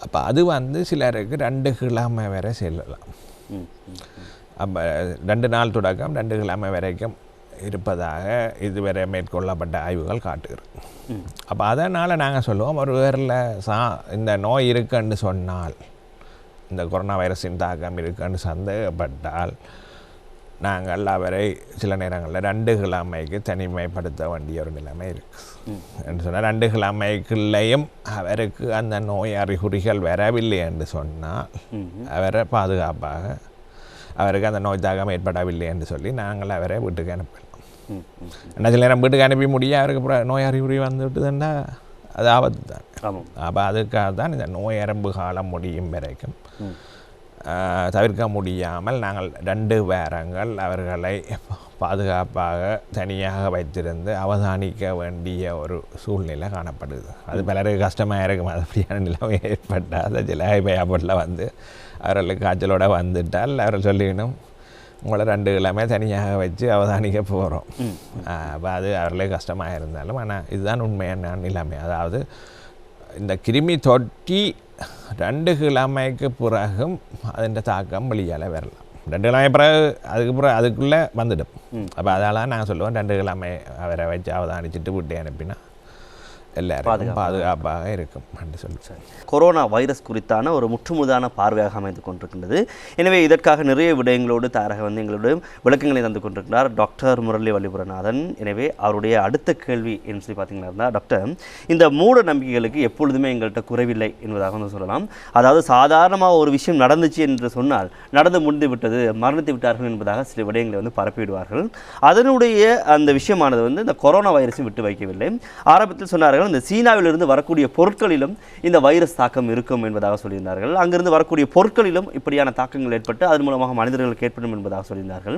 [SPEAKER 2] அப்போ அது வந்து சிலருக்கு 2 கிழமை வரை செல்லலாம். அப்போ 2 நாள் தொடக்கம் 2 கிழமை வரைக்கும் இருப்பதாக இதுவரை மேற்கொள்ளப்பட்ட ஆய்வுகள் காட்டுகிறது. அப்போ அதனால் நாங்கள் சொல்லுவோம், ஒரு வேரில் இந்த நோய் இருக்குன்னு சொன்னால், இந்த கொரோனா வைரஸின் தாக்கம் இருக்குன்னு சந்தேகப்பட்டால் நாங்கள் அவரை சில நேரங்களில் 2 கிழமைக்கு தனிமைப்படுத்த வேண்டிய ஒரு நிலைமை இருக்குது என்று சொன்னால், 2 கிழமைக்குள்ளேயும் அவருக்கு அந்த நோய் அறிகுறிகள் வரவில்லை என்று சொன்னால் அவரை பாதுகாப்பாக அவருக்கு அந்த நோய் தாக்கம் ஏற்படவில்லை என்று சொல்லி நாங்கள் அவரை வீட்டுக்கு அனுப்பலாம். சில நேரம் வீட்டுக்கு அனுப்பி முடிய அவருக்கு நோய் அறிகுறி வந்துவிட்டுதுன்னா அது ஆபத்து தான். அப்போ அதுக்காக தான் இந்த நோய் அரும்பு காலம் முடியும் வரைக்கும் தவிர்க்க முடியாமல் நாங்கள் 2 வாரங்கள் அவர்களை பாதுகாப்பாக தனியாக வைத்திருந்து அவதானிக்க வேண்டிய ஒரு சூழ்நிலை காணப்படுது. அது பலருக்கு கஷ்டமாக இருக்கும். அது அப்படியான நிலைமை ஏற்பட்டால் அந்த ஜிலாய் ஏர்போர்ட்டில் வந்து அவர்களுக்கு காய்ச்சலோடு வந்துட்டால் அவர்கள் சொல்லிக்கணும் உங்களை 2 கிழமை தனியாக வச்சு அவதானிக்க போகிறோம். அப்போ அது அவர்களுக்கு கஷ்டமாக இருந்தாலும் ஆனால் இதுதான் உண்மையான நிலைமை. அதாவது இந்த கிருமி தொட்டி 2 கிழமைக்கு பிறகும் அதன் தாக்கம் வெளியால் வரலாம். 2 கிழமை பிறகு அதுக்குள்ளே வந்துடும். அப்போ அதெல்லாம் நாங்கள் சொல்லுவோம் 2 கிழமை அவரை வச்சு அவதானிச்சுட்டு விட்டு அனுப்பினா எல்லாரும் பாதுகாப்பாக இருக்கும் என்று சொல்லி.
[SPEAKER 1] கொரோனா வைரஸ் குறித்தான ஒரு முற்றுமுதான பார்வையாக அமைந்து கொண்டிருக்கின்றது. எனவே இதற்காக நிறைய விடயங்களோடு தாரக வந்து எங்களுடைய விளக்கங்களை தந்து கொண்டிருக்கிறார் டாக்டர் முரளி வள்ளிபுரநாதன். எனவே அவருடைய அடுத்த கேள்வி என்று சொல்லி பார்த்தீங்கன்னா, டாக்டர், இந்த மூட நம்பிக்கைகளுக்கு எப்பொழுதுமே எங்கள்கிட்ட குறைவில்லை என்பதாக வந்து சொல்லலாம். அதாவது சாதாரணமாக ஒரு விஷயம் நடந்துச்சு என்று சொன்னால் நடந்து முடிந்து விட்டது, மரணித்து விட்டார்கள் என்பதாக சில விடயங்களை வந்து பரப்பிவிடுவார்கள். அதனுடைய அந்த விஷயமானது வந்து இந்த கொரோனா வைரஸை விட்டு வைக்கவில்லை. ஆரம்பத்தில் சொன்னார்கள் இந்த சீனாவிலிருந்து வரக்கூடிய பொருட்களிலும் இந்த வைரஸ் தாக்கம் இருக்கும் என்பதாக சொல்லியிருந்தார்கள். அங்கிருந்து வரக்கூடிய பொருட்களிலும் இப்படியான தாக்கங்கள் ஏற்பட்டு அதன் மூலமாக மனிதர்களுக்கு ஏற்படும் என்பதாக சொல்லியிருந்தார்கள்.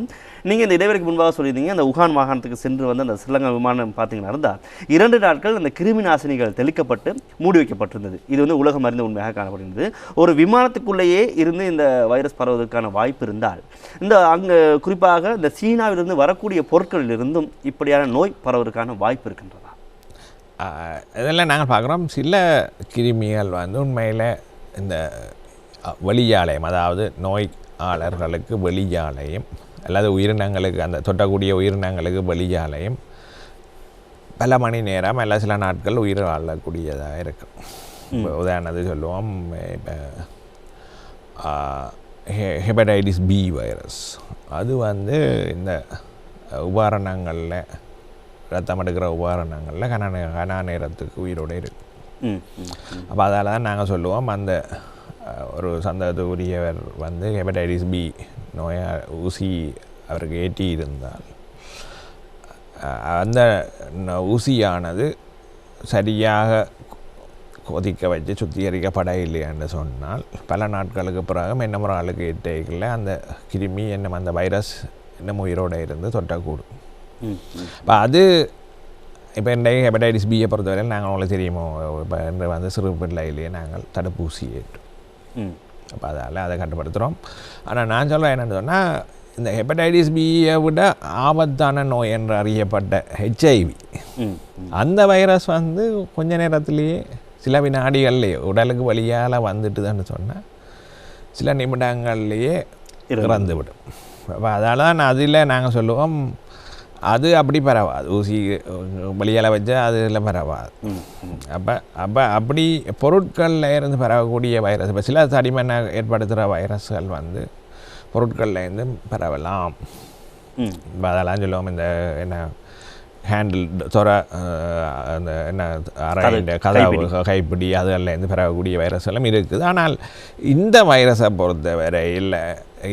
[SPEAKER 1] நீங்கள் இந்த இடைவெளிக்கு முன்பாக சொல்லியிருந்தீங்க, அந்த உகான் மாகாணத்துக்கு சென்று வந்து அந்த ஸ்ரீலங்கா விமானம் பார்த்தீங்கன்னா இருந்தால் 2 நாட்கள் அந்த கிருமி நாசினிகள் தெளிக்கப்பட்டு மூடி வைக்கப்பட்டிருந்தது. இது வந்து உலகம் அறிந்த உண்மையாக காணப்படுகிறது. ஒரு விமானத்துக்குள்ளேயே இருந்து இந்த வைரஸ் பரவுவதற்கான வாய்ப்பு இருந்தால் இந்த அங்கே குறிப்பாக இந்த சீனாவிலிருந்து வரக்கூடிய பொருட்களிலிருந்தும் இப்படியான நோய் பரவுவதற்கான வாய்ப்பு இருக்கின்றதா?
[SPEAKER 2] இதெல்லாம் நாங்கள் பார்க்குறோம். சில கிருமிகள் வந்து உண்மையில் இந்த வெளியாலயம், அதாவது நோயாளர்களுக்கு வெளியாலயம் அல்லது உயிரினங்களுக்கு அந்த தொட்டக்கூடிய உயிரினங்களுக்கு வெளியாலயம் பல மணி நேரம் அல்ல சில நாட்கள் உயிர் வாழக்கூடியதாக இருக்கும். உதாரணத்துக்கு சொல்லுவோம், இப்போ ஹெப்படைட்டிஸ் பி வைரஸ் அது வந்து இந்த உபகரணங்களில் ரத்தம் எடுக்கிற உபகரணங்களில் கன நேரத்துக்கு உயிரோடு இருக்கும். அப்போ அதால் தான் நாங்கள் சொல்லுவோம், அந்த ஒரு சந்தேகத்துக்குரியவர் வந்து ஹெப்படைட்டிஸ் பி நோயை ஊசி அவருக்கு ஏற்றி இருந்தால் அந்த ஊசியானது சரியாக கொதிக்க வச்சு சுத்திகரிக்கப்படவில்லை என்று சொன்னால் பல நாட்களுக்கு பிறகு என்ன ஒரு ஆளுக்கு ஏற்றிக்கல அந்த கிருமி என்ன அந்த வைரஸ் இன்னும் உயிரோடு இருந்து தொட்டக்கூடும். இப்போ அது இப்போ இன்றைக்கு ஹெப்படைட்டிஸ் பியை பொறுத்தவரையில் நாங்கள் உங்களுக்கு தெரியுமோ, இப்போ இன்று வந்து சிறு பிள்ளையிலேயே நாங்கள் தடுப்பூசி ஏற்றோம். அப்போ அதால் அதை கட்டுப்படுத்துகிறோம். ஆனால் நான் சொல்கிறேன் என்னென்னு சொன்னால், இந்த ஹெப்படைட்டிஸ் பியை விட ஆபத்தான நோய் என்று அறியப்பட்ட ஹெச்ஐவி அந்த வைரஸ் வந்து கொஞ்ச நேரத்திலேயே சில வினாடிகள்லேயே உடலுக்கு வழியால் வந்துட்டுதுன்னு சொன்னால் சில நிமிடங்கள்லேயே இறந்துவிடும். அப்போ அதால் தான் அதில் நாங்கள் சொல்லுவோம் அது அப்படி பரவாது, ஊசி வெளியால் வச்சா அதில் பரவாது. அப்படி பொருட்களில் இருந்து பரவக்கூடிய வைரஸ், இப்போ சில தடிமனை ஏற்படுத்துகிற வைரஸ்கள் வந்து பொருட்களில் இருந்து பரவலாம். இப்போ அதெல்லாம் சொல்லுவோம், இந்த என்ன ஹேண்டில் அந்த என்ன அரைண்ட கதவு கைப்பிடி அதுகளிலேருந்து பரவக்கூடிய வைரஸ் எல்லாம் இருக்குது. ஆனால் இந்த வைரஸை பொறுத்தவரையில்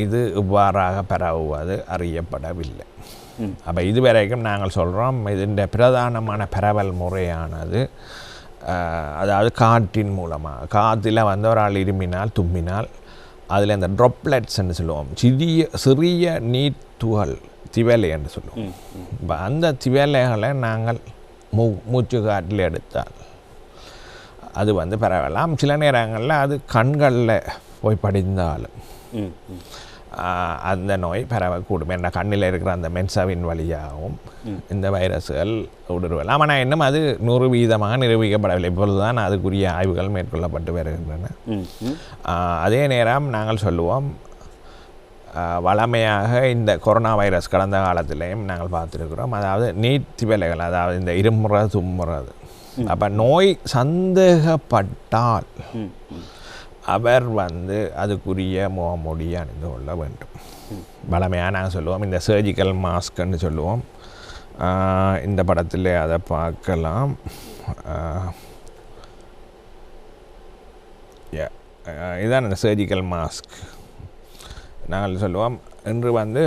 [SPEAKER 2] இது இவ்வாறாக பரவுவது அறியப்படவில்லை. அப்போ இது வரைக்கும் நாங்கள் சொல்கிறோம் இதன் பிரதானமான பரவல் முறையானது அதாவது காற்றின் மூலமாக, காற்றில் வந்து ஒரு ஆள் இருமினால் தும்மினால் அதில் இந்த ட்ராப்லெட்ஸ்ன்னு சொல்லுவோம், சிறிய நீர் துகள் திவலை என்று சொல்லுவோம். இப்போ அந்த திவலைகளை நாங்கள் மூச்சு காற்றில் எடுத்தால் அது வந்து பரவலாம். சில நேரங்களில் அது கண்களில் போய் படிந்தாலும் அந்த நோய் பரவக்கூடும். என்ற கண்ணில் இருக்கிற அந்த மென்சாவின் வழியாகவும் இந்த வைரஸ்கள் ஊடுருவலாம். ஆனால் இன்னும் அது 100% நிரூபிக்கப்படவில்லை. இப்பொழுதுதான் அதுக்குரிய ஆய்வுகள் மேற்கொள்ளப்பட்டு வருகின்றன. அதே நேரம் நாங்கள் சொல்லுவோம், வளமையாக இந்த கொரோனா வைரஸ் கடந்த காலத்திலையும் நாங்கள் பார்த்துருக்கிறோம், அதாவது நீர்த்திவலைகள், அதாவது இந்த இருமுறை தும்முறது. அப்போ நோய் சந்தேகப்பட்டால் அவர் வந்து அதுக்குரிய முகமூடியை அணிந்து கொள்ள வேண்டும். வளமையாக நாங்கள் சொல்லுவோம் இந்த சர்ஜிக்கல் மாஸ்க்குன்னு சொல்லுவோம். இந்த படத்தில் அதை பார்க்கலாம். இதுதான் இந்த சர்ஜிக்கல் மாஸ்க். நாங்கள் சொல்லுவோம் இன்று வந்து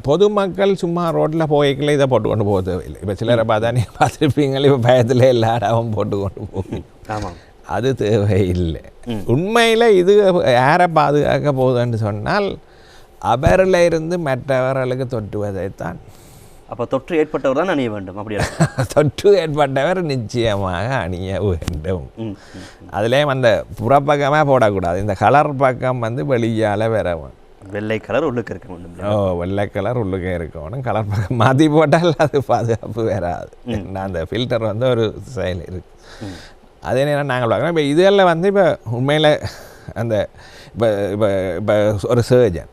[SPEAKER 2] பொதுமக்கள் சும்மா ரோட்டில் போய்க்கல இதை போட்டு கொண்டு போக தேவையில்லை. இப்போ சிலரை பார்த்தா நீங்கள் பார்த்துருப்பீங்களே, இப்போ பயத்தில் எல்லா இடமும் போட்டு கொண்டு போகும்.
[SPEAKER 1] ஆமாம்.
[SPEAKER 2] அது தேவையில்லை. உண்மையில் இது யாரை பாதுகாக்க போகுதுன்னு சொன்னால் அவரில் இருந்து மற்றவர்களுக்கு தொற்றுவதைத்தான்.
[SPEAKER 1] அப்போ தொற்று ஏற்பட்டவர் தான் அணிய வேண்டும் அப்படியா?
[SPEAKER 2] தொற்று ஏற்பட்டவர் நிச்சயமாக அணிய வேண்டும். அதுலேயும் அந்த புறப்பக்கமாக போடக்கூடாது. இந்த கலர் பக்கம் வந்து வெளியால் வரவும்.
[SPEAKER 1] வெள்ளை கலர் உள்ளுக்கு இருக்க வேண்டும்.
[SPEAKER 2] வெள்ளை கலர் உள்ளுக்கு இருக்கணும். கலர் பக்கம் மாற்றி போட்டால் அது பாதுகாப்பு வராது. அந்த ஃபில்டர் வந்து ஒரு செயல் இருக்குது. அதே நேரம் நாங்கள் பார்க்குறோம். இப்போ இதெல்லாம் வந்து இப்போ உண்மையில் அந்த இப்போ இப்போ இப்போ ஒரு சர்ஜன்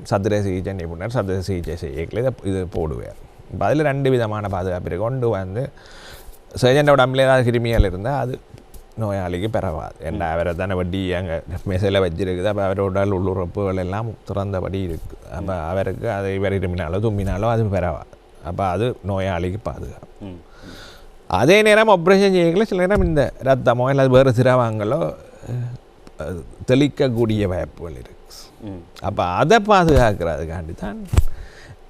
[SPEAKER 2] சத்திர சிகிச்சை நிபுணர் சத்திர சிகிச்சை செய்யல இது போடுவார். இப்போ அதில் 2 விதமான பாதுகாப்பு இருக்குது. ஒன்று வந்து சர்ஜன் உடம்புல ஏதாவது கிருமிகள் இருந்தால் அது நோயாளிக்கு பெறவாது. ஏன்னா அவரை தானே வட்டி அங்கே மெசையில் வச்சுருக்குது. அப்போ அவரோட உடல் உள்ளுறுப்புகள் எல்லாம் திறந்தபடி இருக்குது. அப்போ அவருக்கு அதை இவர் இருமினாலோ தும்பினாலோ அது பெறவாது. அப்போ அது நோயாளிக்கு பாதுகாப்பு. அதே நேரம் ஆப்ரேஷன் செய்யல சில நேரம் இந்த ரத்தமோ இல்லை வேறு திரவங்களோ தெளிக்கக்கூடிய வாய்ப்புகள் இருக்குது. அப்போ அதை பாதுகாக்கிறதுக்காண்டி தான்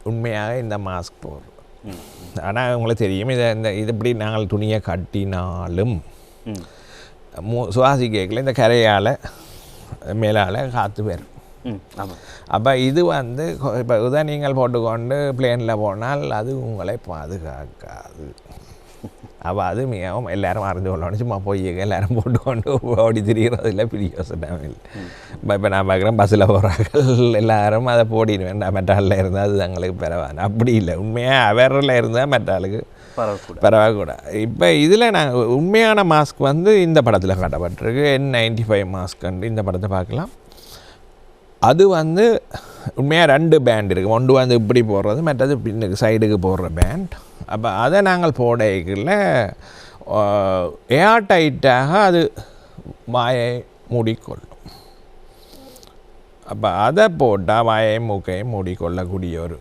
[SPEAKER 2] உண்மையாக இந்த மாஸ்க் போடுறோம். ஆனால் உங்களுக்கு தெரியும் இது இப்படி நாங்கள் துணியை கட்டினாலும் சுவாசிக்கல இந்த கரையால் மேலால் காற்று வரும். அப்போ இது வந்து இப்போ இதான் நீங்கள் போட்டுக்கொண்டு பிளேனில் போனால் அது உங்களை பாதுகாக்காது. அப்போ அது மிகவும் எல்லோரும் அறிந்து கொள்ளணும். சும்மா போய் எல்லோரும் போட்டுக்கொண்டு ஓடி திரிகிறது இல்லை, பிரியோசனம் இல்லை. இப்போ நான் பார்க்குறேன் பஸ்ஸில் போகிறார்கள் எல்லோரும் அதை போடிட வேண்டாம், மெட்டாலில் இருந்தால் அது தங்களுக்கு பெறவாது. அப்படி இல்லை, உண்மையாக அவரில் இருந்தால் மெட்டாலுக்கு பரவாக்கூடாது. இப்போ இதில் நாங்கள் உண்மையான மாஸ்க் வந்து இந்த படத்தில் காட்டப்பட்டிருக்கு. N95 மாஸ்க் இந்த படத்தை பார்க்கலாம். அது வந்து உண்மையாக 2 பேண்ட் இருக்குது. ஒன்று வந்து இப்படி போடுறது, மற்றது பின்னுக்கு சைடுக்கு போடுற பேண்ட். அப்போ அதை நாங்கள் போடைக்குள்ள ஏர் டைட்டாக அது வாயை மூடிக்கொள்ளும். அப்போ அதை போட்டால் வாயை மூக்கையை மூடிக்கொள்ளக்கூடிய ஒரு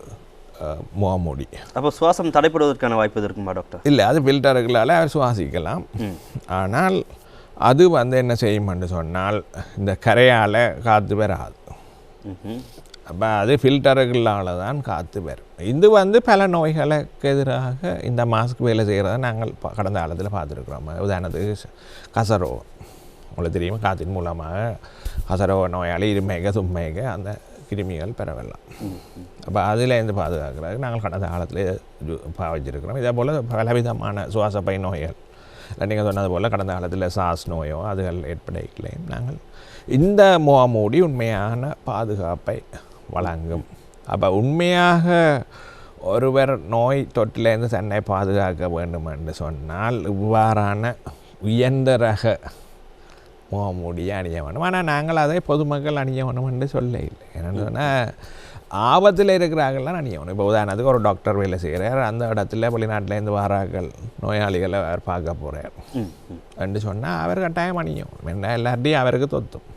[SPEAKER 2] முகமூடி.
[SPEAKER 1] அப்போ சுவாசம் தடைப்படுவதற்கான வாய்ப்பு இருக்குமா டாக்டர்? இல்லை,
[SPEAKER 2] அது ஃபில்டருகளால் அவர் சுவாசிக்கலாம். ஆனால் அது வந்து என்ன செய்யும்னு சொன்னால் இந்த கரையால் காற்று வராது. அப்போ அது ஃபில்டருகளால் தான் காற்று வரும். இது வந்து பல நோய்களுக்கு எதிராக இந்த மாஸ்க் வேலை செய்கிறத நாங்கள் கடந்த காலத்தில் பார்த்துருக்குறோம். உதாரணத்துக்கு கசரோகம் உங்களுக்கு தெரியும், காற்றின் மூலமாக கசரோக நோயாளி இருமேக தும்மேக அந்த கிருமிகள் பெறவெல்லாம். அப்போ அதிலேருந்து பாதுகாக்கிறது நாங்கள் கடந்த காலத்தில் பாவிச்சிருக்கிறோம். இதே போல் பலவிதமான சுவாசப்பை நோய்கள் இல்லை நீங்கள் சொன்னது போல் கடந்த காலத்தில் சாஸ் நோயோ அதுகள் ஏற்படைகளையும் நாங்கள் இந்த முகமூடி உண்மையான பாதுகாப்பை வழங்கும். அப்போ உண்மையாக ஒருவர் நோய் தொற்றிலேருந்து தன்னை பாதுகாக்க வேண்டும் என்று சொன்னால் இவ்வாறான உயர்ந்த ரக முகமூடியை அணிய வேண்டும். ஆனால் நாங்கள் அதை பொதுமக்கள் அணிய வேணும் என்று சொல்ல இல்லை. என்னென்னு சொன்னால் ஆபத்தில் இருக்கிறார்கள்லாம் அணிய வேணும். இப்போ உதாரணத்துக்கு ஒரு டாக்டர் வேலை செய்கிறார், அந்த இடத்துல வெளிநாட்டிலேருந்து வாராக்கள் நோயாளிகளை அவர் பார்க்க போகிறார் என்று சொன்னால் அவர் கட்டாயம் அணியும். என்ன எல்லார்ட்டையும் அவருக்கு தொத்தும்.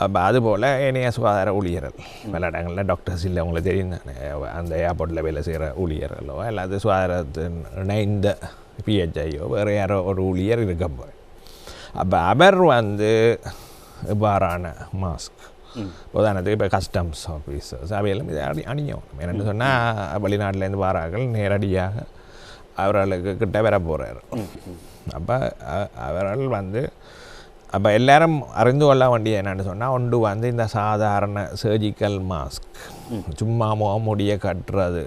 [SPEAKER 2] அப்போ அதுபோல் இணைய சுகாதார ஊழியர்கள் பல இடங்களில் டாக்டர்ஸ் இல்லை, உங்களுக்கு தெரியும் தானே, அந்த ஏர்போர்ட்டில் வேலை செய்கிற ஊழியர்களோ அல்லது சுகாதாரத்தின் இணைந்த பிஹெச்ஐயோ வேறு யாரோ ஒரு ஊழியர் இருக்க போய் அப்போ அவர் வந்து இவ்வாறான மாஸ்க் உதாரணத்துக்கு இப்போ கஸ்டம்ஸ் ஆஃபீஸர்ஸ் அவையெல்லாம் இதை அணியும். என்னென்னு சொன்னால் வெளிநாட்டிலேருந்து வாரார்கள் நேரடியாக அவர்களுக்கு கிட்ட வர போகிறார். அப்போ அவர்கள் வந்து அப்போ எல்லாரும் அறிந்து கொள்ள வேண்டிய என்னென்னு சொன்னால் ஒன்று வந்து இந்த சாதாரண சர்ஜிக்கல் மாஸ்க் சும்மா முகமூடியை கட்டுறது,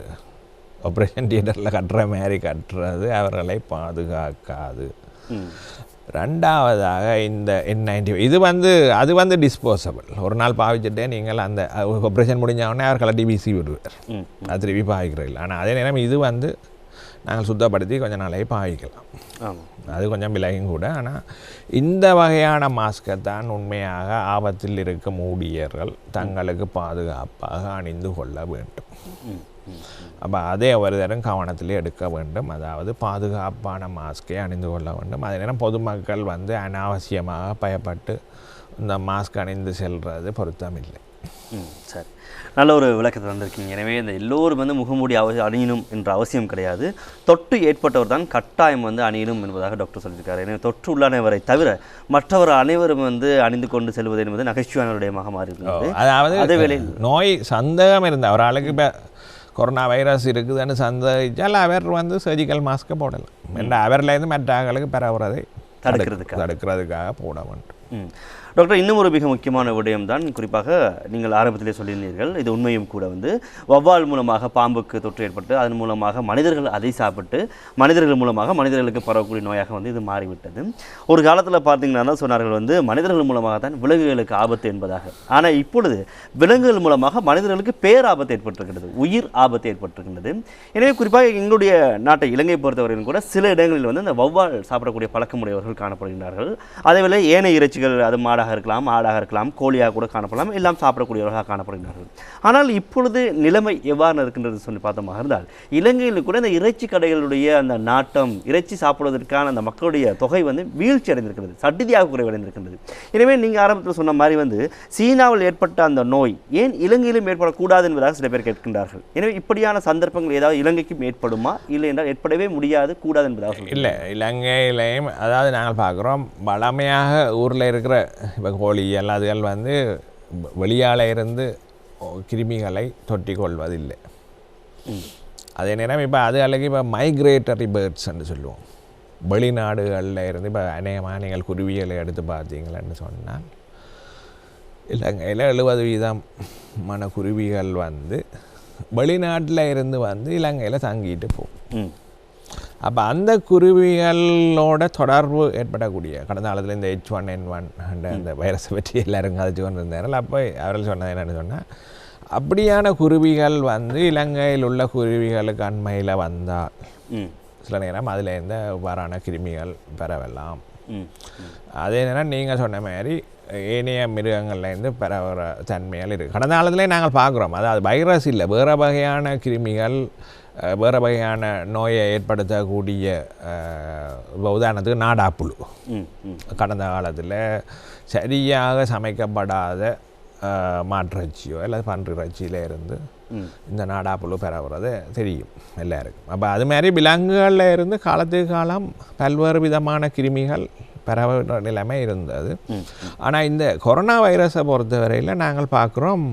[SPEAKER 2] ஆப்ரேஷன் தியேட்டரில் கட்டுற மாதிரி கட்டுறது அவர்களை பாதுகாக்காது. ரெண்டாவதாக இந்த N95 இது வந்து அது வந்து டிஸ்போசபிள். ஒரு நாள் பாவிச்சுட்டே நீங்கள் அந்த ஆப்ரேஷன் முடிஞ்சவுடனே அவர் கலட்டி வீசி விடுவார், அது திருப்பி பாவிக்கிறதில்லை. ஆனால் அதே நேரம் இது வந்து நாங்கள் சுத்தப்படுத்தி கொஞ்சம் நாளைக்கு பாவிக்கலாம், அது கொஞ்சம் விலையும் கூட. ஆனால் இந்த வகையான மாஸ்கை தான் உண்மையாக ஆபத்தில் இருக்கும் ஊழியர்கள் தங்களுக்கு பாதுகாப்பாக அணிந்து கொள்ள வேண்டும். அப்போ அதே ஒரு தரம் கவனத்திலே எடுக்க வேண்டும். அதாவது பாதுகாப்பான மாஸ்கை அணிந்து கொள்ள வேண்டும். அதே நேரம் பொதுமக்கள் வந்து அனாவசியமாக பயப்பட்டு இந்த மாஸ்க் அணிந்து செல்வது பொருத்தமில்லை.
[SPEAKER 1] சரி, நல்ல ஒரு விளக்கத்தை தந்திருக்கீங்க. எனவே இந்த எல்லோரும் வந்து முகமூடி அணியணும் என்ற அவசியம் கிடையாது. தொற்று ஏற்பட்டவர் தான் கட்டாயம் வந்து அணியணும் என்பதாக டாக்டர் சொல்லியிருக்காரு. எனவே தொற்று உள்ளானவரை தவிர மற்றவர் அனைவரும் வந்து அணிந்து கொண்டு செல்வது என்பது நகைச்சுவையான விடயமாக மாறி இருக்கிறது.
[SPEAKER 2] அதாவது அதே வேளையில் நோய் சந்தேகம் இருந்த ஒரு ஆளுக்கு இப்போ கொரோனா வைரஸ் இருக்குதுன்னு சந்தேகிச்சால் அவர் வந்து சர்ஜிக்கல் மாஸ்க்கை போடலாம். ஏன்னா அவர்லேருந்து மற்ற ஆளுக்கு பரவுறதை தடுக்கிறதுக்காக போட வேண்டும்.
[SPEAKER 1] டாக்டர், இன்னும் ஒரு மிக முக்கியமான விடயம் தான், குறிப்பாக நீங்கள் ஆரம்பத்திலே சொல்லியிருந்தீர்கள், இது உண்மையும் கூட வௌவால் மூலமாக பாம்புக்கு தொற்று ஏற்பட்டு அதன் மூலமாக மனிதர்கள் அதை சாப்பிட்டு மனிதர்கள் மூலமாக மனிதர்களுக்கு பரவக்கூடிய நோயாக இது மாறிவிட்டது. ஒரு காலத்தில் பார்த்தீங்கன்னா சொன்னார்கள் மனிதர்கள் மூலமாக தான் விலங்குகளுக்கு ஆபத்து என்பதாக. ஆனால் இப்பொழுது விலங்குகள் மூலமாக மனிதர்களுக்கு பேராபத்து ஏற்பட்டிருக்கிறது, உயிர் ஆபத்து ஏற்பட்டிருக்கின்றது. எனவே குறிப்பாக எங்களுடைய நாட்டை இலங்கை பொறுத்தவரையும் கூட சில இடங்களில் இந்த வௌவால் சாப்பிடக்கூடிய பழக்கமுடையவர்கள் காணப்படுகின்றார்கள். அதேவேளை ஏனைய இறைச்சிகள், அது மாடாக இருக்கலாம், ஆடாக இருக்கலாம், கோழியாக கூட காணப்படலாம், எல்லாம் சாப்பிடக்கூடியவர்களாக காணப்படுகிறார்கள். ஆனால் இப்பொழுது நிலைமை எவ்வாறு இருக்கின்றது சொல்லி பார்த்தோமாக இருந்தால், இலங்கையில் கூட இந்த இறைச்சி கடைகளுடைய அந்த நாட்டம், இறைச்சி சாப்பிடுவதற்கான அந்த மக்களுடைய தொகை வீழ்ச்சி அடைந்திருக்கிறது, சட்டிதியாக குறைவடைந்திருக்கின்றது. எனவே நீங்கள் ஆரம்பத்தில் சொன்ன மாதிரி சீனாவில் ஏற்பட்ட அந்த நோய் ஏன் இலங்கையிலும் ஏற்படக்கூடாது என்பதாக சில பேர் கேட்கின்றார்கள். எனவே இப்படியான சந்தர்ப்பங்கள் ஏதாவது இலங்கைக்கும் ஏற்படுமா, இல்லை என்றால் ஏற்படவே முடியாது, கூடாது என்பதாக?
[SPEAKER 2] இல்லை, இலங்கையிலையும் அதாவது நாங்கள் பார்க்குறோம், வளமையாக ஊரில் இருக்கிற இப்போ கோழி எல்லாதுகள் வெளியால் இருந்து கிருமிகளை தொட்டி கொள்வதில்லை. அதே நேரம் இப்போ அதுகளுக்கு இப்போ மைக்ரேட்டரி பேர்ட்ஸ்ன்னு சொல்லுவோம். வெளிநாடுகளில் இருந்து இப்போ அநேகமாக நீங்கள் குருவிகளை எடுத்து பார்த்தீங்களன்னு சொன்னால் இலங்கையில் 70% குருவிகள் வெளிநாட்டில் இருந்து இலங்கையில் தங்கிட்டு போகும். அப்போ அந்த குருவிகளோட தொடர்பு ஏற்படக்கூடிய கடந்த காலத்தில் இந்த H1N1 அந்த வைரஸை பற்றி எல்லாரும் கதைச்சு கொண்டு இருந்தார்கள். அப்போ அவர்கள் சொன்னது என்னென்னு சொன்னால், அப்படியான குருவிகள் இலங்கையில் உள்ள குருவிகளுக்கு அண்மையில் வந்தால் சில நேரம் அதில் இருந்த இவ்வாறான கிருமிகள் பரவலாம். அதே நேரம் நீங்கள் சொன்ன மாதிரி ஏனைய மிருகங்கள்லேருந்து பரவுற தன்மைகள் இருக்குது. கடந்த காலத்திலே நாங்கள் பார்க்குறோம், அதாவது வைரஸ் இல்லை, வேறு வகையான கிருமிகள், வேறு வகையான நோயை ஏற்படுத்தக்கூடிய, உதாரணத்துக்கு நாடாப்புழு. கடந்த காலத்தில் சரியாக சமைக்கப்படாத மாட்டிறைச்சியோ அல்லது பன்றிறைச்சியில் இருந்து இந்த நாடாப்புழு பரவுறது தெரியும் எல்லாருக்கும். அப்போ அது மாதிரி விலங்குகளில் இருந்து காலத்துக்கு காலம் பல்வேறு விதமான கிருமிகள் பரவுற நிலைமை இருந்தது. ஆனால் இந்த கொரோனா வைரஸை பொறுத்தவரையில் நாங்கள் பார்க்குறோம்,